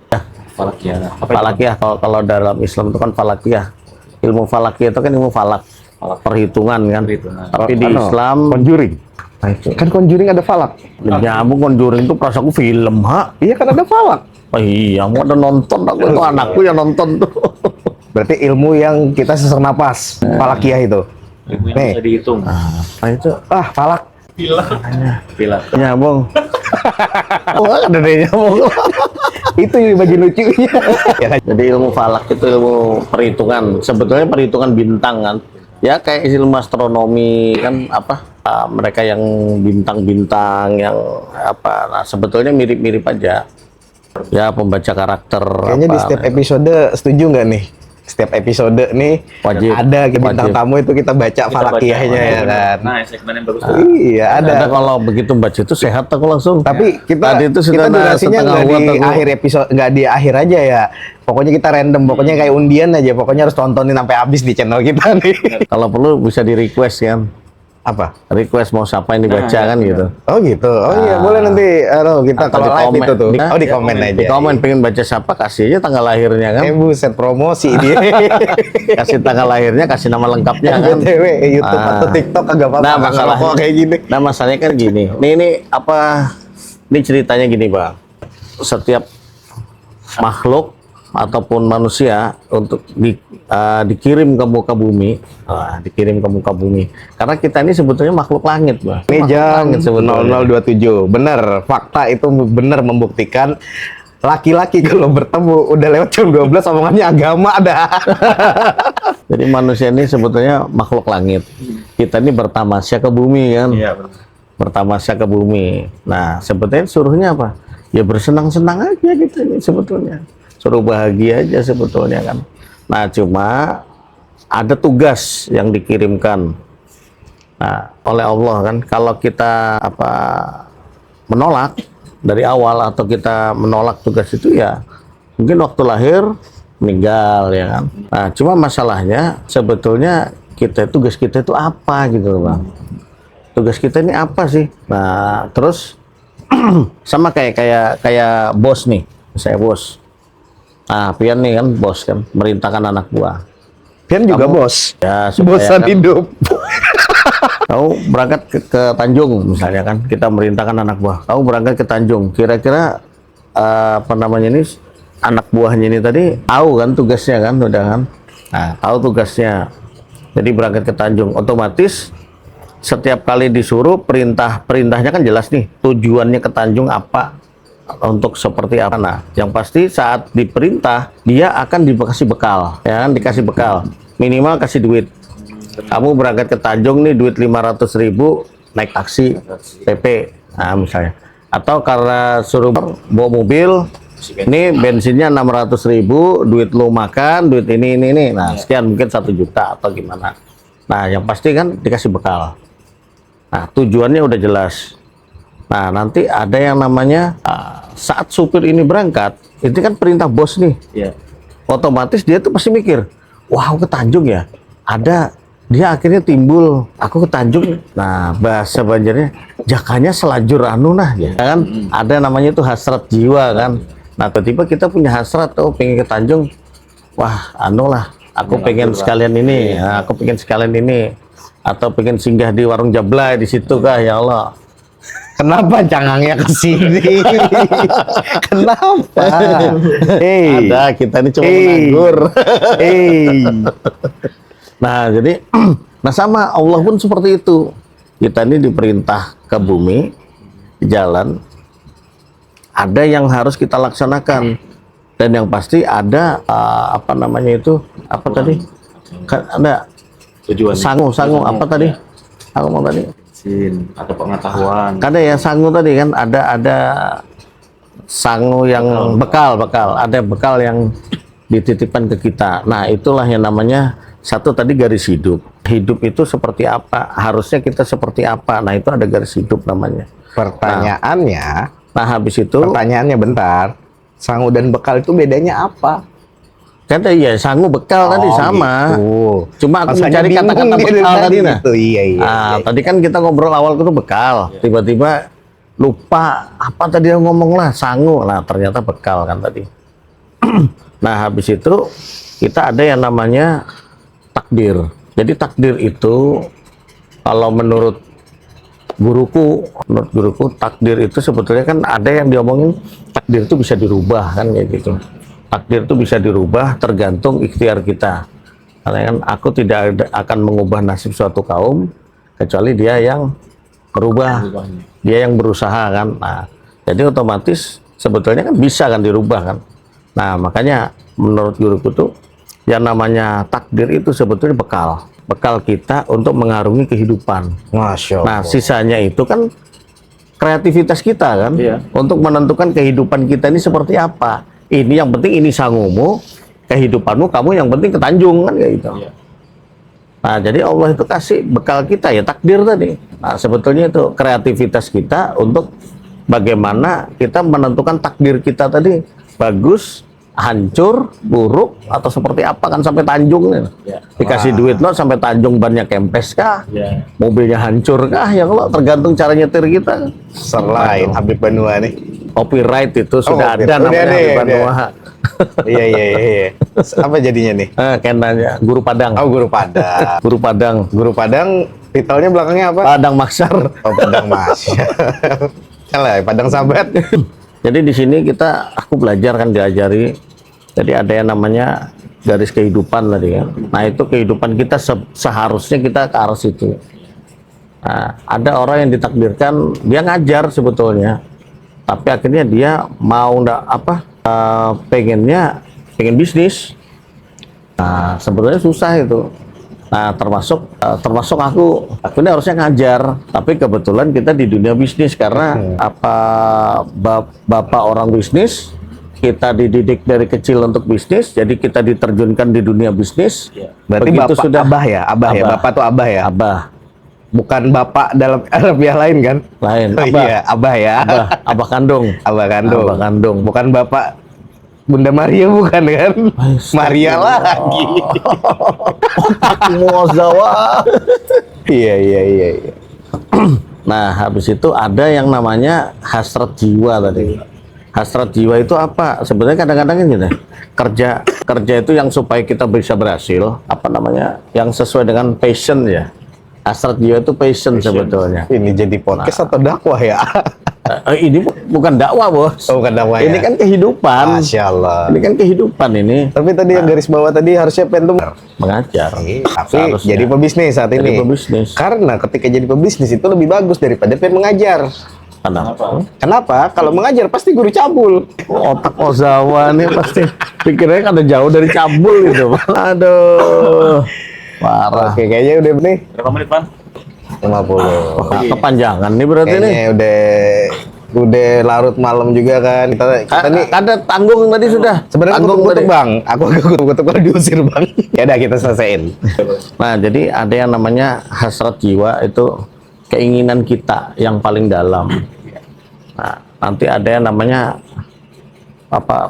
Ya, Falakiyah. falakiyah. Kalau dalam Islam itu kan falakiyah. Ilmu falakiyah itu kan ilmu falak, perhitungan kan. Perhitungan. Tapi di Islam Conjuring. nah itu. Kan Conjuring ada falak. Nyambung Conjuring itu perasaanku film, ha? Iya kan ada falak. Oh, iya, mau ada nonton aku itu anakku yang nonton tuh. Berarti ilmu yang kita sesak napas. Falakiyah itu. Ilmu yang Nih. bisa dihitung. Nah itu Falak. Bila. nyambung. Oh, ada deh nyambung. Itu yang bagian lucunya. Jadi ilmu falak itu ilmu perhitungan. Sebetulnya perhitungan bintang kan. Ya kayak ilmu astronomi kan apa? Mereka yang bintang-bintang yang apa? Nah, sebetulnya mirip-mirip aja. Ya pembaca karakter. Kayaknya apa, di setiap episode setuju nggak nih? setiap episode nih Wajib. ada bintang Wajib. tamu itu kita baca falakiyahnya ya kan. Nah, segmen yang bagus tuh. Iya ada. Ada kalau begitu baca itu sehat aku langsung. Tapi kita Tadi itu kita sudah durasinya setengah nggak di watt aku. akhir episode, nggak di akhir aja ya. Pokoknya kita random, pokoknya kayak undian aja. Pokoknya harus tontonin sampai habis di channel kita nih. Kalau perlu bisa di request kan. Apa? Request mau siapa yang dibaca kan gitu. Oh gitu. Oh iya, boleh nanti kita Atau kalau di live komen. itu tuh. Nah, Oh di komen aja. Di komen pengen baca siapa kasih aja tanggal lahirnya kan. Buset promosi dia. Kasih tanggal lahirnya, kasih nama lengkapnya kan. BTW YouTube Ah. atau TikTok agak apa-apa. Nah, kalau masalahnya kayak gini. Nah, masalahnya kan gini. Ini apa? Ini ceritanya gini, Bang. Setiap makhluk ataupun manusia untuk dikirim ke muka bumi, dikirim ke muka bumi. Karena kita ini sebetulnya makhluk langit, Bang. Ini Makhluk jam langit sebetulnya. 00.27. Bener, fakta itu bener membuktikan laki-laki kalau bertemu udah lewat jam 12 omongannya agama dah. Jadi manusia ini sebetulnya makhluk langit. Kita ini bertamasya ke bumi kan. Iya, betul. Bertamasya ke bumi. Nah, sebetulnya suruhnya apa? Ya bersenang-senang aja gitu ini sebetulnya. Suruh bahagia aja sebetulnya kan. Nah, cuma ada tugas yang dikirimkan oleh Allah kan. Kalau kita menolak dari awal atau kita menolak tugas itu ya mungkin waktu lahir meninggal ya kan. Nah, cuma masalahnya sebetulnya tugas kita itu apa gitu loh, Bang. Tugas kita ini apa sih? Nah, terus sama kayak bos nih. Saya bos. Nah, Pian nih kan bos kan, merintahkan anak buah. Pian juga Kamu- bos. Ya, supaya Bosan kan, hidup. kamu berangkat ke Tanjung misalnya kan, kita merintahkan anak buah. Kamu berangkat ke Tanjung. Kira-kira ini anak buahnya ini tadi tahu kan tugasnya kan, udah kan? Nah, tahu tugasnya. Jadi berangkat ke Tanjung, otomatis setiap kali disuruh perintahnya kan jelas nih, tujuannya ke Tanjung apa, untuk seperti apa. Nah, yang pasti saat diperintah dia akan dikasih bekal, ya kan, dikasih bekal, minimal kasih duit. Kamu berangkat ke Tanjung nih, duit 500.000 naik taksi PP, nah misalnya. Atau karena suruh bawa mobil, ini bensinnya 600.000, duit lu makan, duit ini. Nah, sekian mungkin 1 juta atau gimana. Nah, yang pasti kan dikasih bekal. Nah, tujuannya udah jelas. Nah, nanti ada yang namanya saat supir ini berangkat, itu kan perintah bos nih. Iya. Otomatis dia tuh pasti mikir, wah aku ke Tanjung ya. Dia akhirnya timbul, aku ke Tanjung. Nah, bahasa Banjarnya, jakanya selajur anu nah, ya kan? Ada namanya itu hasrat jiwa kan. Nah, tiba-tiba kita punya hasrat, pengen ke Tanjung. Wah, anu lah, aku pengen sekalian ini, aku pengen sekalian ini. Atau pengen singgah di warung Jablay di situ kah, ya Allah. Kenapa cangangnya ke sini? Kenapa? Ada, kita ini cuma menganggur. Nah, jadi nah sama Allah pun seperti itu. Kita ini diperintah ke bumi, di jalan. Ada yang harus kita laksanakan. Dan yang pasti ada apa tadi? Kan ada Tujuan sangu apa tadi? Aku mau tadi. atau pengetahuan. Ada ya sangu tadi kan, ada sangu yang bekal, ada bekal yang dititipkan ke kita. Nah, itulah yang namanya satu tadi garis hidup. Hidup itu seperti apa? Harusnya kita seperti apa? Nah, itu ada garis hidup namanya. Pertanyaannya, Habis itu pertanyaannya bentar. Sangu dan bekal itu bedanya apa? kan ya sangu bekal tadi sama. Gitu. Cuma aku Rasanya mencari bingung kata-kata dia bekal dari tadi nah. gitu. Iya. Tadi kan kita ngobrol awal itu bekal. Tiba-tiba lupa apa tadi yang ngomong lah, sangu. Nah, ternyata bekal kan tadi. Nah, habis itu kita ada yang namanya takdir. Jadi takdir itu kalau menurut guruku takdir itu sebetulnya kan ada yang diomongin takdir itu bisa dirubah kan kayak gitu. Takdir itu bisa dirubah tergantung ikhtiar kita. Karena kan aku tidak akan mengubah nasib suatu kaum kecuali dia yang merubah, dia yang berusaha kan. Nah, jadi otomatis sebetulnya kan bisa kan dirubah kan. Nah, makanya menurut guruku tuh yang namanya takdir itu sebetulnya bekal kita untuk mengarungi kehidupan. Masya Allah. Nah, sisanya itu kan kreativitas kita kan, Iya. untuk menentukan kehidupan kita ini seperti apa. Ini yang penting ini sangumu, kehidupanmu kamu yang penting ke Tanjung kan kayak gitu. Iya. Nah, jadi Allah itu kasih bekal kita ya takdir tadi. Nah, sebetulnya itu kreativitas kita untuk bagaimana kita menentukan takdir kita tadi bagus, hancur, buruk atau seperti apa kan sampai Tanjung nih. Ya. Dikasih Wah. duit lo sampai Tanjung banyak kempes kah? Ya. Mobilnya hancur kah? Ya kalau tergantung cara nyetir kita. Selain Habib Banua nih. Copyright itu sudah copyright. ada Udah namanya ada ya, Habib udah. Banua. Iya iya iya. Apa jadinya nih? Kenanya Guru Padang. Oh, Guru Padang. Guru Padang. Guru Padang, titelnya belakangnya apa? Padang Maksar. Oh, Padang Mas. Kalah, Padang Sahabat. Jadi di sini aku belajar kan diajari. Jadi ada yang namanya garis kehidupan tadi kan. Nah itu kehidupan kita seharusnya kita ke arah situ. Nah, ada orang yang ditakdirkan dia ngajar sebetulnya, tapi akhirnya dia mau pengen bisnis. Nah sebetulnya susah itu. Nah termasuk aku akhirnya harusnya ngajar, tapi kebetulan kita di dunia bisnis karena bapak orang bisnis, kita dididik dari kecil untuk bisnis, jadi kita diterjunkan di dunia bisnis. Berarti Begitu Bapak sudah Abah ya? Abah ya? Bapak tuh Abah ya? Abah Bukan Bapak dalam Arabiah lain kan? lain Oh, Abah iya, Abah ya. Abah kandung. Abah kandung. Abah kandung. Bukan Bapak Bunda Maria bukan kan? Maria lagi. Muazawa. Iya iya iya iya. Nah, habis itu ada yang namanya hasrat jiwa tadi. Hasrat jiwa itu apa? Sebenarnya kadang-kadang gini, kerja itu yang supaya kita bisa berhasil, apa namanya? Yang sesuai dengan passion ya. Hasrat jiwa itu passion sebetulnya. Ini jadi podcast atau dakwah ya? Ini bukan dakwah, Bos. Oh, bukan dakwah ya? Ini kan kehidupan. Masya Allah. Ini kan kehidupan ini. Tapi tadi yang garis bawah tadi harusnya pentum. Mengajar. Tapi Seharusnya. jadi pebisnis saat Jadi ini. pebisnis. Karena ketika jadi pebisnis itu lebih bagus daripada pengen mengajar. Kenapa? Kenapa? Kalau mengajar pasti guru cabul. Otak Ozawa nih pasti pikirnya ada jauh dari cabul itu. Aduh. Parah. Oke, kayaknya udah nih Berapa menit, Pan? 50. Wah, kepanjangan nih berarti nih. Kayaknya udah larut malam juga kan. Kita nih Ada tanggung tadi sudah. sebenarnya tanggung kutuk-kutuk tadi. Bang. Aku agak kutuk-kutuk kalau diusir Bang. Ya udah kita selesaiin. Nah, jadi ada yang namanya hasrat jiwa itu keinginan kita yang paling dalam. Nah, nanti ada yang namanya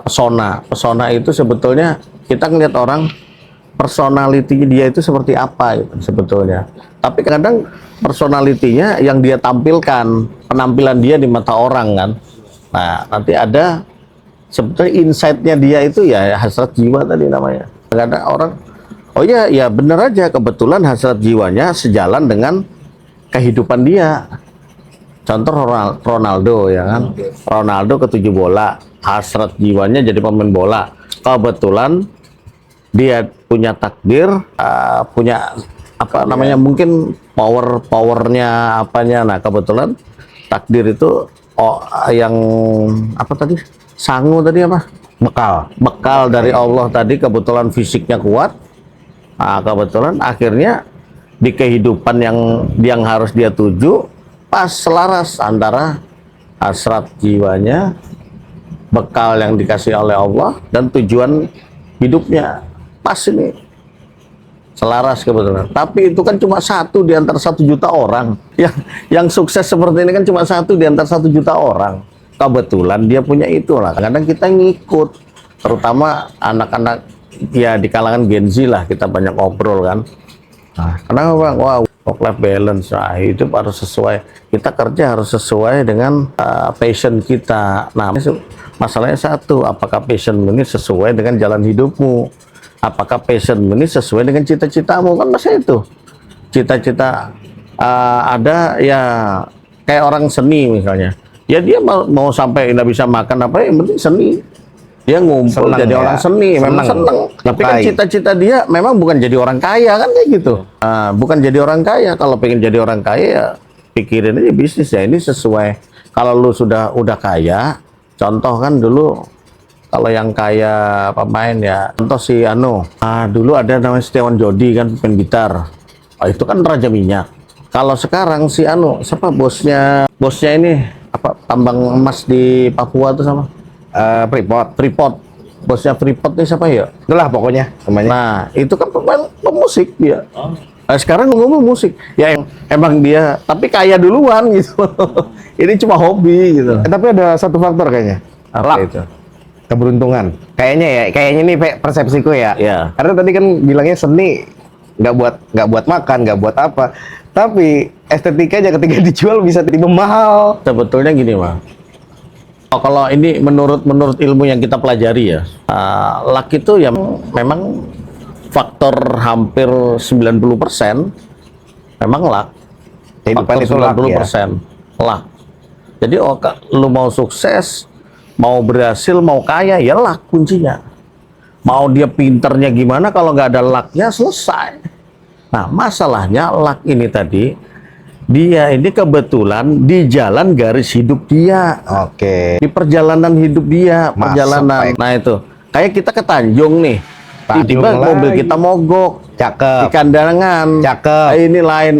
pesona. Pesona itu sebetulnya kita ngeliat orang personality dia itu seperti apa gitu, sebetulnya. Tapi kadang personalitinya yang dia tampilkan, penampilan dia di mata orang kan. Nah, nanti ada sebetulnya insight-nya dia itu ya hasrat jiwa tadi namanya. Kadang orang, oh ya bener aja kebetulan hasrat jiwanya sejalan dengan kehidupan dia. Contoh Ronaldo ya kan. Ronaldo ketujuh bola, hasrat jiwanya jadi pemain bola. Kebetulan dia punya takdir, punya namanya mungkin powernya apanya. Nah kebetulan takdir itu yang sangu tadi apa? Bekal dari Allah tadi, kebetulan fisiknya kuat. Nah kebetulan akhirnya di kehidupan yang harus dia tuju pas selaras antara hasrat jiwanya, bekal yang dikasih oleh Allah dan tujuan hidupnya. Pas ini selaras kebetulan. Tapi itu kan cuma satu di antara 1 juta orang. Yang sukses seperti ini kan cuma satu di antara 1 juta orang. Kebetulan dia punya itu lah. Kadang kita ngikut, terutama anak-anak ya di kalangan Gen Z lah, kita banyak ngobrol kan. Nah, kenapa Bang? Wah, work life balance. Nah, hidup harus sesuai. Kita kerja harus sesuai dengan passion kita. Nah, masalahnya satu, apakah passion ini sesuai dengan jalan hidupmu? Apakah passion ini sesuai dengan cita-citamu? Kan masa itu cita-cita ada ya kayak orang seni misalnya. Ya dia mau sampai nggak bisa makan apa, yang penting seni. Dia ngumpul Seneng jadi ya. orang seni, memang seneng. Tapi kan Sukai. cita-cita dia memang bukan jadi orang kaya kan kayak gitu. Bukan jadi orang kaya. Kalau pengen jadi orang kaya ya pikirin aja bisnis ya. Ini sesuai. Kalau lu udah kaya, contoh kan dulu. Kalau yang kaya pemain ya, contoh si dulu ada namanya Setiawan Jodi kan pemain gitar. Itu kan Raja Minyak. Kalau sekarang si siapa bosnya ini tambang emas di Papua tuh sama Freeport. Freeport. bosnya Freeport nih siapa ya? Itulah pokoknya namanya. Nah, itu kan pemain pemusik dia. Oh. Nah, sekarang ngomong musik. Ya emang dia, tapi kaya duluan gitu. Ini cuma hobi gitu. Tapi ada satu faktor kayaknya. Apa itu? Keberuntungan. Kayaknya ini persepsiku ya. Iya. Karena tadi kan bilangnya seni nggak buat makan, nggak buat apa. Tapi estetikanya ketika dijual bisa tiba mahal. Sebetulnya gini, Mas. Oh, kalau ini menurut ilmu yang kita pelajari ya, luck itu ya memang faktor hampir 90% memang luck. Kehidupan Faktor itu luck, 90% luck. Jadi lu mau sukses, mau berhasil, mau kaya, ya luck kuncinya. Mau dia pinternya gimana, kalau nggak ada lucknya selesai. Nah, masalahnya luck ini tadi, dia ini kebetulan di jalan garis hidup dia. Oke. Di perjalanan hidup dia, Masuk, perjalanan. Pak. Nah itu, kayak kita ke Tanjung nih, tiba-tiba Tanjung mobil lagi. kita mogok di Cakep. kandangan. Cakep. Ini lain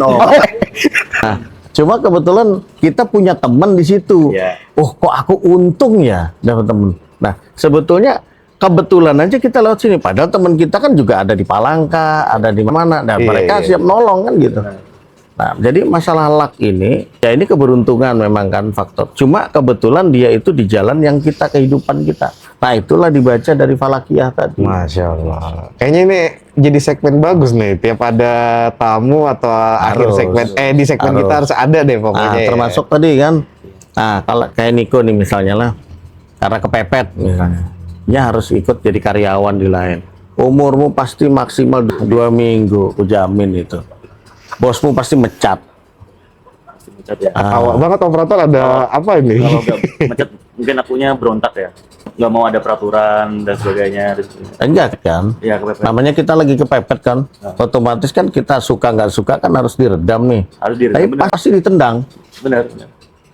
Nah, cuma kebetulan kita punya teman di situ. Iya. Oh, kok aku untung ya dapat teman. Nah, sebetulnya kebetulan aja kita lewat sini. Padahal teman kita kan juga ada di Palangka, ada di mana. Dan Iya, mereka iya. siap nolong kan gitu. Nah, jadi masalah luck ini, ya ini keberuntungan memang kan faktor. Cuma kebetulan dia itu di jalan yang kita, kehidupan kita. Nah, itulah dibaca dari Falakiyah tadi. Masya Allah. Kayaknya ini jadi segmen bagus nih. Tiap ada tamu atau akhir segmen, di segmen Harus. kita harus ada deh pokoknya. Nah, ya. termasuk tadi kan, nah kalau kayak Niko nih misalnya lah, karena kepepet misalnya, ya harus ikut jadi karyawan di lain. Umurmu pasti maksimal 2 minggu, aku jamin itu. Bosmu pasti mecat. Mecat ya. Awal banget operator ada apa ini? Kalau nggak mecat, mungkin akunya berontak ya. Nggak mau ada peraturan dan sebagainya. Enggak kan? Ya, kepepet. Namanya kita lagi kepepet kan, otomatis kan kita suka nggak suka kan harus diredam nih. Harus diredam, Tapi benar. pasti ditendang. Benar.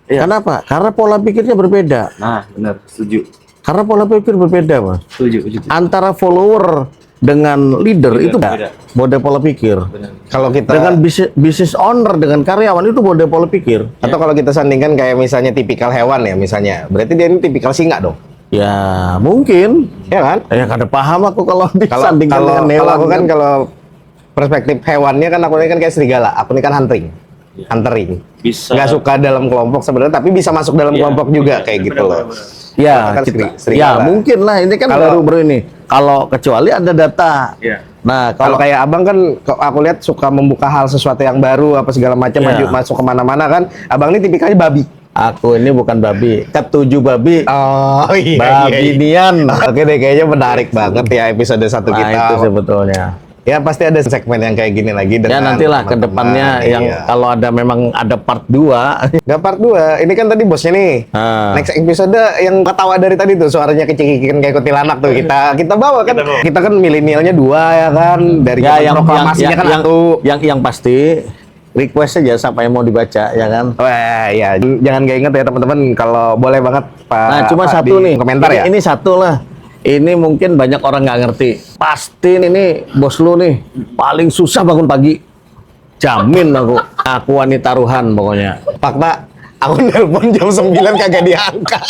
Iya. Kenapa? Karena pola pikirnya berbeda. Nah, benar. Setuju. Karena pola pikir berbeda, Mas. Setuju. Antara follower dengan leader itu beda. beda pola pikir. Benar. Kalau kita Dengan bisnis owner dengan karyawan itu beda pola pikir. atau kalau kita sandingkan kayak misalnya tipikal hewan ya misalnya, berarti dia ini tipikal singa dong, Ya mungkin. ya kan? Ya kada paham aku kalau Kalau disandingkan kalau dengan kalau hewan. aku kan kalau perspektif hewannya kan aku ini kan kayak serigala, aku ini kan huntering, Bisa. nggak suka dalam kelompok sebenarnya, tapi bisa masuk dalam Iya, kelompok juga iya, kayak gitu benar, loh. benar. Ya, Kan kita, serigala. ya mungkin lah ini kan Kalau- baru ini. Kalau kecuali ada data. Iya. Nah, Kalau kayak abang kan, aku lihat suka membuka hal sesuatu yang baru apa segala macam, Iya. maju masuk kemana-mana kan. Abang ini tipikalnya babi. aku ini bukan babi, ketujuh babi. Oh iya. Babi nian. Oke deh, kayaknya menarik banget ya episode 1 Nah, kita. itu sebetulnya. Ya pasti ada segmen yang kayak gini lagi. Ya dengan nantilah ke teman-teman. depannya yang Iya. kalau ada memang ada part 2. Nggak part 2, ini kan tadi bosnya nih. Ah. Next episode yang ketawa dari tadi tuh suaranya kecil-kecilan kayak kuntilanak tuh kita bawa kan. Kita kan milenialnya 2 ya kan, dari Ya zaman proklamasinya kan satu. yang pasti request aja siapa yang mau dibaca ya kan. Wah, ya jangan gak inget ya teman-teman, kalau boleh banget Pak. Nah, cuma Pak, satu di nih. komentar ini, ya. Ini satu lah. Ini mungkin banyak orang nggak ngerti. Pasti ini bos lu nih paling susah bangun pagi. Jamin aku. Aku wanita taruhan pokoknya. Fakta, aku nelpon jam 9 kagak diangkat.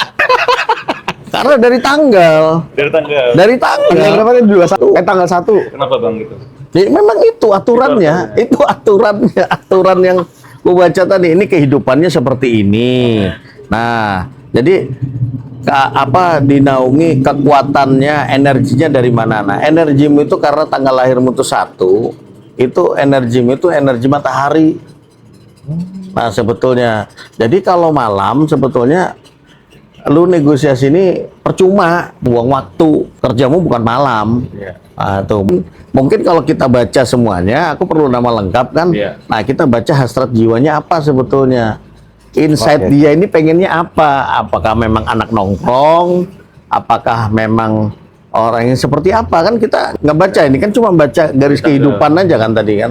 Karena dari tanggal. Dari tanggal. Dari Tanggal tanggal. berapa nih? 21. Tanggal 1. Kenapa bang gitu? Jadi memang itu aturannya. Itu aturannya. Aturan yang ku baca tadi. Ini kehidupannya seperti ini. Nah, jadi dinaungi kekuatannya, energinya dari mana? Nah, energimu itu karena tanggal lahirmu itu 1, itu energimu itu energi matahari. Nah, sebetulnya. Jadi kalau malam sebetulnya lu negosiasi ini percuma, buang waktu. Kerjamu bukan malam. Iya. Nah, tuh. Mungkin kalau kita baca semuanya, aku perlu nama lengkap kan? Iya. Nah, kita baca hasrat jiwanya apa sebetulnya. Insight Oke. dia ini pengennya apa? Apakah memang anak nongkrong? Apakah memang orang yang seperti apa? Kan kita nggak baca ini, kan cuma baca garis kehidupan aja kan tadi kan.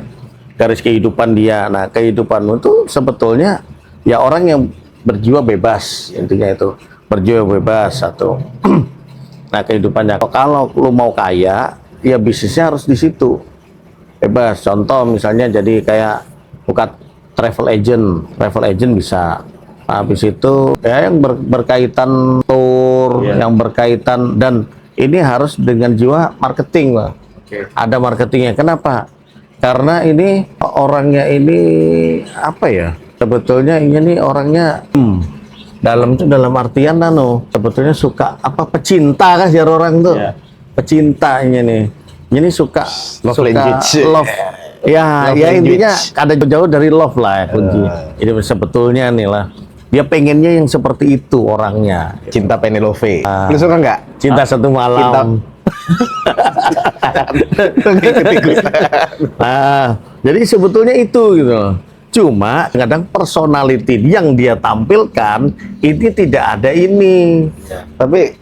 Garis kehidupan dia. Nah, kehidupanmu itu sebetulnya ya orang yang berjiwa bebas, intinya itu. Berjiwa bebas satu. Nah, kehidupannya. Kalau lu mau kaya, ya bisnisnya harus di situ. Bebas. Contoh misalnya jadi kayak buka travel agent bisa. Habis itu ya yang berkaitan tour, Iya. yang berkaitan dan ini harus dengan jiwa marketing lah. Oke. Ada marketingnya. Kenapa? Karena ini orangnya ini apa ya? Sebetulnya ini orangnya dalam itu dalam artian sebetulnya suka apa pecinta kan ya orang tuh. Iya. Pecinta ini. Ini suka Love suka language. love. Ya, Love ya language. intinya ada jauh dari love lah ya kunci. Jadi sebetulnya nih lah. Dia pengennya yang seperti itu orangnya. Cinta Penelope. Lu suka nggak? Cinta satu malam. Nah, jadi sebetulnya itu gitu loh. Cuma kadang personality yang dia tampilkan ini tidak ada ini. Tapi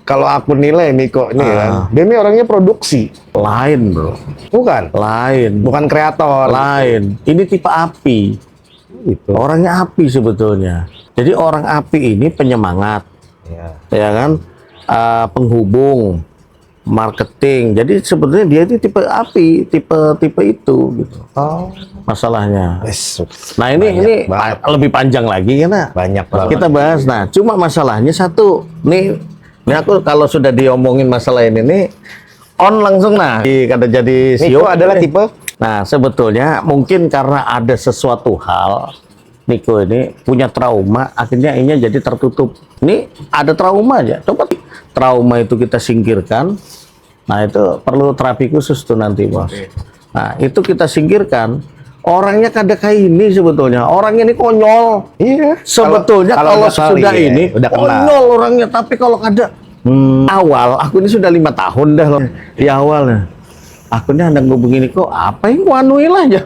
kalau aku nilai nih kok ini kan, dia ini orangnya produksi. Lain bro, Bukan? lain, Bukan kreator. lain. Ini tipe api. Gitu. Orangnya api sebetulnya. Jadi orang api ini penyemangat, Ya. ya kan, penghubung, marketing. Jadi sebetulnya dia itu tipe api, tipe itu gitu. Oh. Masalahnya. Wes. Nah ini banget. lebih panjang lagi karena Banyak banget. kita bahas. Nah cuma masalahnya satu nih aku kalau sudah diomongin masalah ini nih on langsung kada jadi Niko CEO adalah nih. tipe Nah sebetulnya mungkin karena ada sesuatu hal Niko ini punya trauma akhirnya ini jadi tertutup. Ini ada trauma aja. Coba trauma itu kita singkirkan. Nah itu perlu terapi khusus tuh nanti bos. Oke. Nah itu kita singkirkan. Orangnya kada kayak ini sebetulnya. Orangnya ini konyol. Iya. Sebetulnya kalau udah kali sudah ya, ini udah kenal. konyol orangnya. Tapi kalau kada awal, aku ini sudah 5 tahun dah loh di awal. Aku ini anak gue begini kok apa yang wanui lah ya.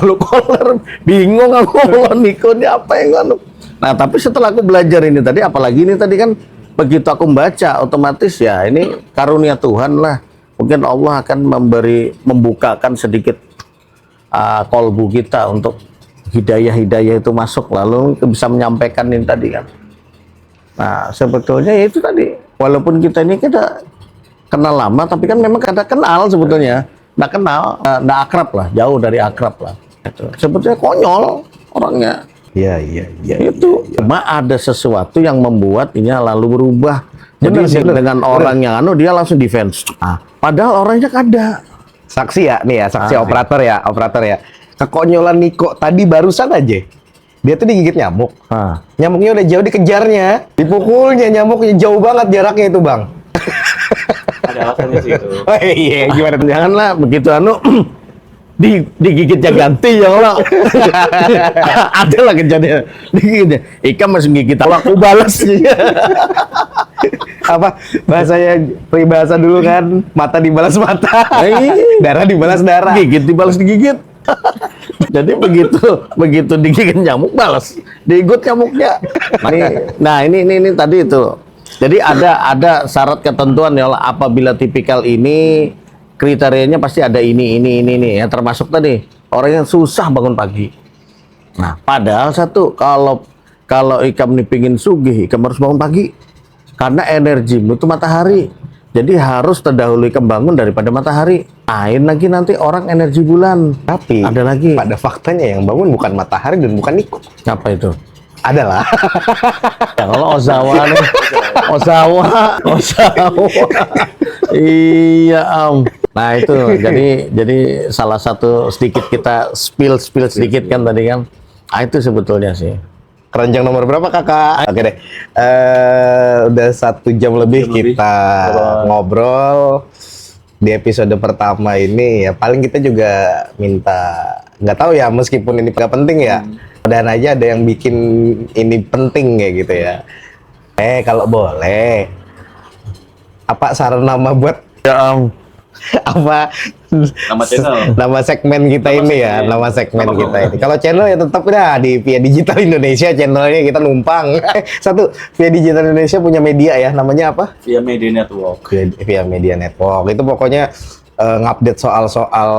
Lalu koler bingung aku kalau Niko ini apa yang wanu. Nah tapi setelah aku belajar ini tadi, apalagi ini tadi kan begitu aku membaca otomatis ya ini karunia Tuhan lah. Mungkin Allah akan membukakan sedikit kolbu kita untuk hidayah itu masuk lalu bisa menyampaikan ini tadi kan. Nah sebetulnya ya itu tadi walaupun kita ini kita kenal lama tapi kan memang kada kenal sebetulnya, nggak kenal, nggak akrab lah, jauh dari akrab lah. Itu. Sebetulnya konyol orangnya. Iya. Itu cuma ada sesuatu yang membuat ini lalu berubah. Jadi dengan orang yang dia langsung defense. Padahal orangnya kada. Saksi ya, nih ya, saksi operator ya. Kekonyolan Niko tadi barusan aja. Dia tuh digigit nyamuk. Nyamuknya udah jauh dikejarnya, dipukulnya nyamuknya jauh banget jaraknya itu, Bang. Ada alasannya sih itu. Oh iya, gimana? Janganlah begitu digigitnya ganti ya Allah. Ada lah kejadian digigitnya. Ikan masih gigit aku balas. Apa bahasanya peribahasa dulu kan, mata dibalas mata, darah dibalas darah, Gigit dibalas digigit. Jadi begitu digigit nyamuk balas, diigut nyamuknya. Nah ini tadi itu. Jadi ada syarat ketentuan ya Allah, apabila tipikal ini kriterianya pasti ada ini ya, termasuk tadi orang yang susah bangun pagi. Nah padahal satu kalau ikam nih pingin sugih, ikam harus bangun pagi karena energimu itu matahari. Jadi harus terdahulu ikam bangun daripada matahari. Lain lagi nanti orang energi bulan. Tapi ada lagi. Pada faktanya yang bangun bukan matahari dan bukan Niko. Apa itu? Adalah. Ya kalau Ozawa nih. Ozawa. Iya Nah itu jadi salah satu sedikit kita spill sedikit kan tadi kan. Nah itu sebetulnya sih. Keranjang nomor berapa kakak? Oke deh, udah 1 jam lebih kita ngobrol di episode pertama ini ya. Paling kita juga minta, nggak tahu ya meskipun ini nggak penting ya, dan aja ada yang bikin ini penting kayak gitu ya. Kalau boleh, apa saran nama buat apa Nama channel. nama segmen kita ini ya, nama segmen kita ini. Kalau channel ya tetap udah di Via Digital Indonesia, channelnya kita numpang. Satu, Via Digital Indonesia punya media ya, namanya apa? Via Media Network. Via Media Network. Itu pokoknya ngupdate soal-soal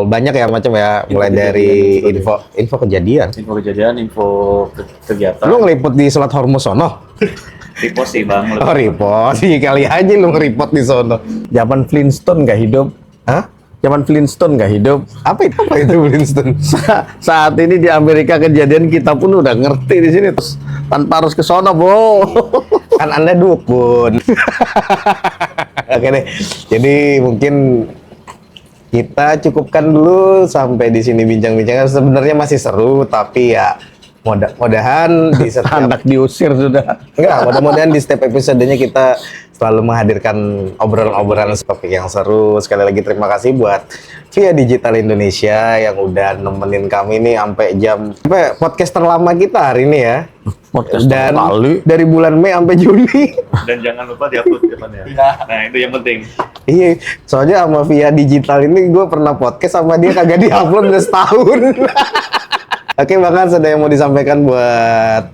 banyak ya macam ya, mulai dari info kejadian. Info kejadian, info kegiatan. Lu ngeliput di Selat Hormuz sono? Repost sih bang. Oh, repost. Iya kali aja lu nge-report di sono. Zaman Flintstone nggak hidup. Hah? Zaman Flintstone nggak hidup. Apa itu Flintstone? Saat ini di Amerika kejadian kita pun udah ngerti di sini terus tanpa harus ke sono, bro. Kan Anda dukun. Oke deh. Jadi mungkin kita cukupkan dulu sampai di sini bincang-bincangnya. Sebenarnya masih seru, tapi ya mudah-mudahan di setiap Anak diusir sudah. enggak, mudah-mudahan di setiap episodenya kita selalu menghadirkan obrolan-obrolan topik yang seru. Sekali lagi terima kasih buat Via Digital Indonesia yang udah nemenin kami nih sampai podcast terlama kita hari ini ya. Podcast Dan kali. dari bulan Mei sampai Juni. Dan jangan lupa diupload depannya. Nah, itu yang penting. Iya, soalnya sama Via Digital ini gue pernah podcast sama dia kagak diupload udah setahun. Oke, bahkan ada yang mau disampaikan buat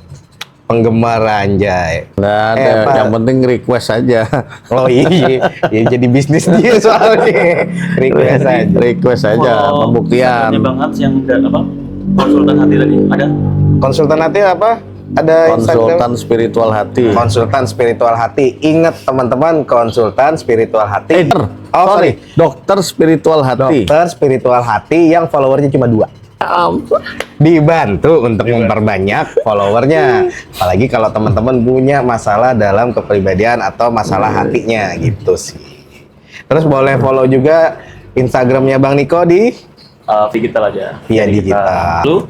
penggemar Anjay. Nggak ada, Pak. yang penting request aja. Oh iya, ya jadi bisnis dia soalnya. Request aja. Request aja, Oh, pembuktian. Instagramnya Bang Hats yang udah apa? Konsultan hati tadi. Ada? Konsultan hati apa? Ada Konsultan Instagram? spiritual hati. Konsultan spiritual hati. Ingat teman-teman, konsultan spiritual hati. Oh, sorry. Dokter spiritual hati. Dokter spiritual hati yang followernya cuma 2. Dibantu untuk memperbanyak followernya, apalagi kalau teman-teman punya masalah dalam kepribadian atau masalah hatinya gitu sih. Terus boleh follow juga Instagramnya Bang Niko di Digital aja. Via Digital. Lu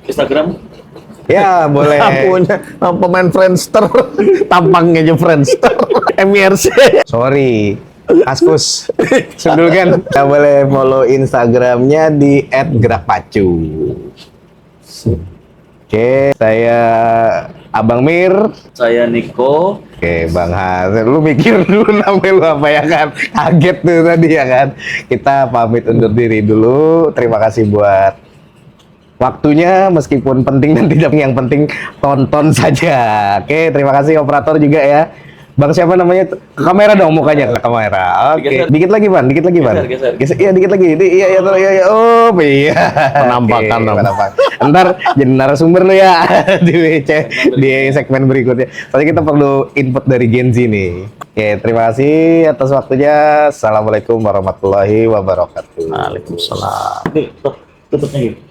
Instagram? Ya boleh. Punya pemain Friendster, tampangnya aja Friendster, MIRC. Sorry, Askus. Sundul kan. Kita boleh follow Instagramnya di @gerakpacu. Oke, saya Abang Mir. Saya Niko. Oke, Bang Has, lu mikir dulu nama lu apa ya kan? Kaget tuh tadi ya kan? Kita pamit undur diri dulu. Terima kasih buat waktunya, meskipun penting dan tidak yang penting tonton saja. Oke, terima kasih operator juga ya. Bang siapa namanya? Ke kamera dong mukanya, ke kamera. Oke, Digeser. dikit lagi Ban, dikit lagi Ban. Geser. Iya, dikit lagi. Iya, iya, iya. Oh, iya. Penampakan Oke, dong. penampakan. Ntar jadi narasumber lu ya di segmen berikutnya. Soalnya kita perlu input dari Gen Z nih. Oke, terima kasih atas waktunya. Assalamualaikum warahmatullahi wabarakatuh. Waalaikumsalam. Nih, tutupnya gitu.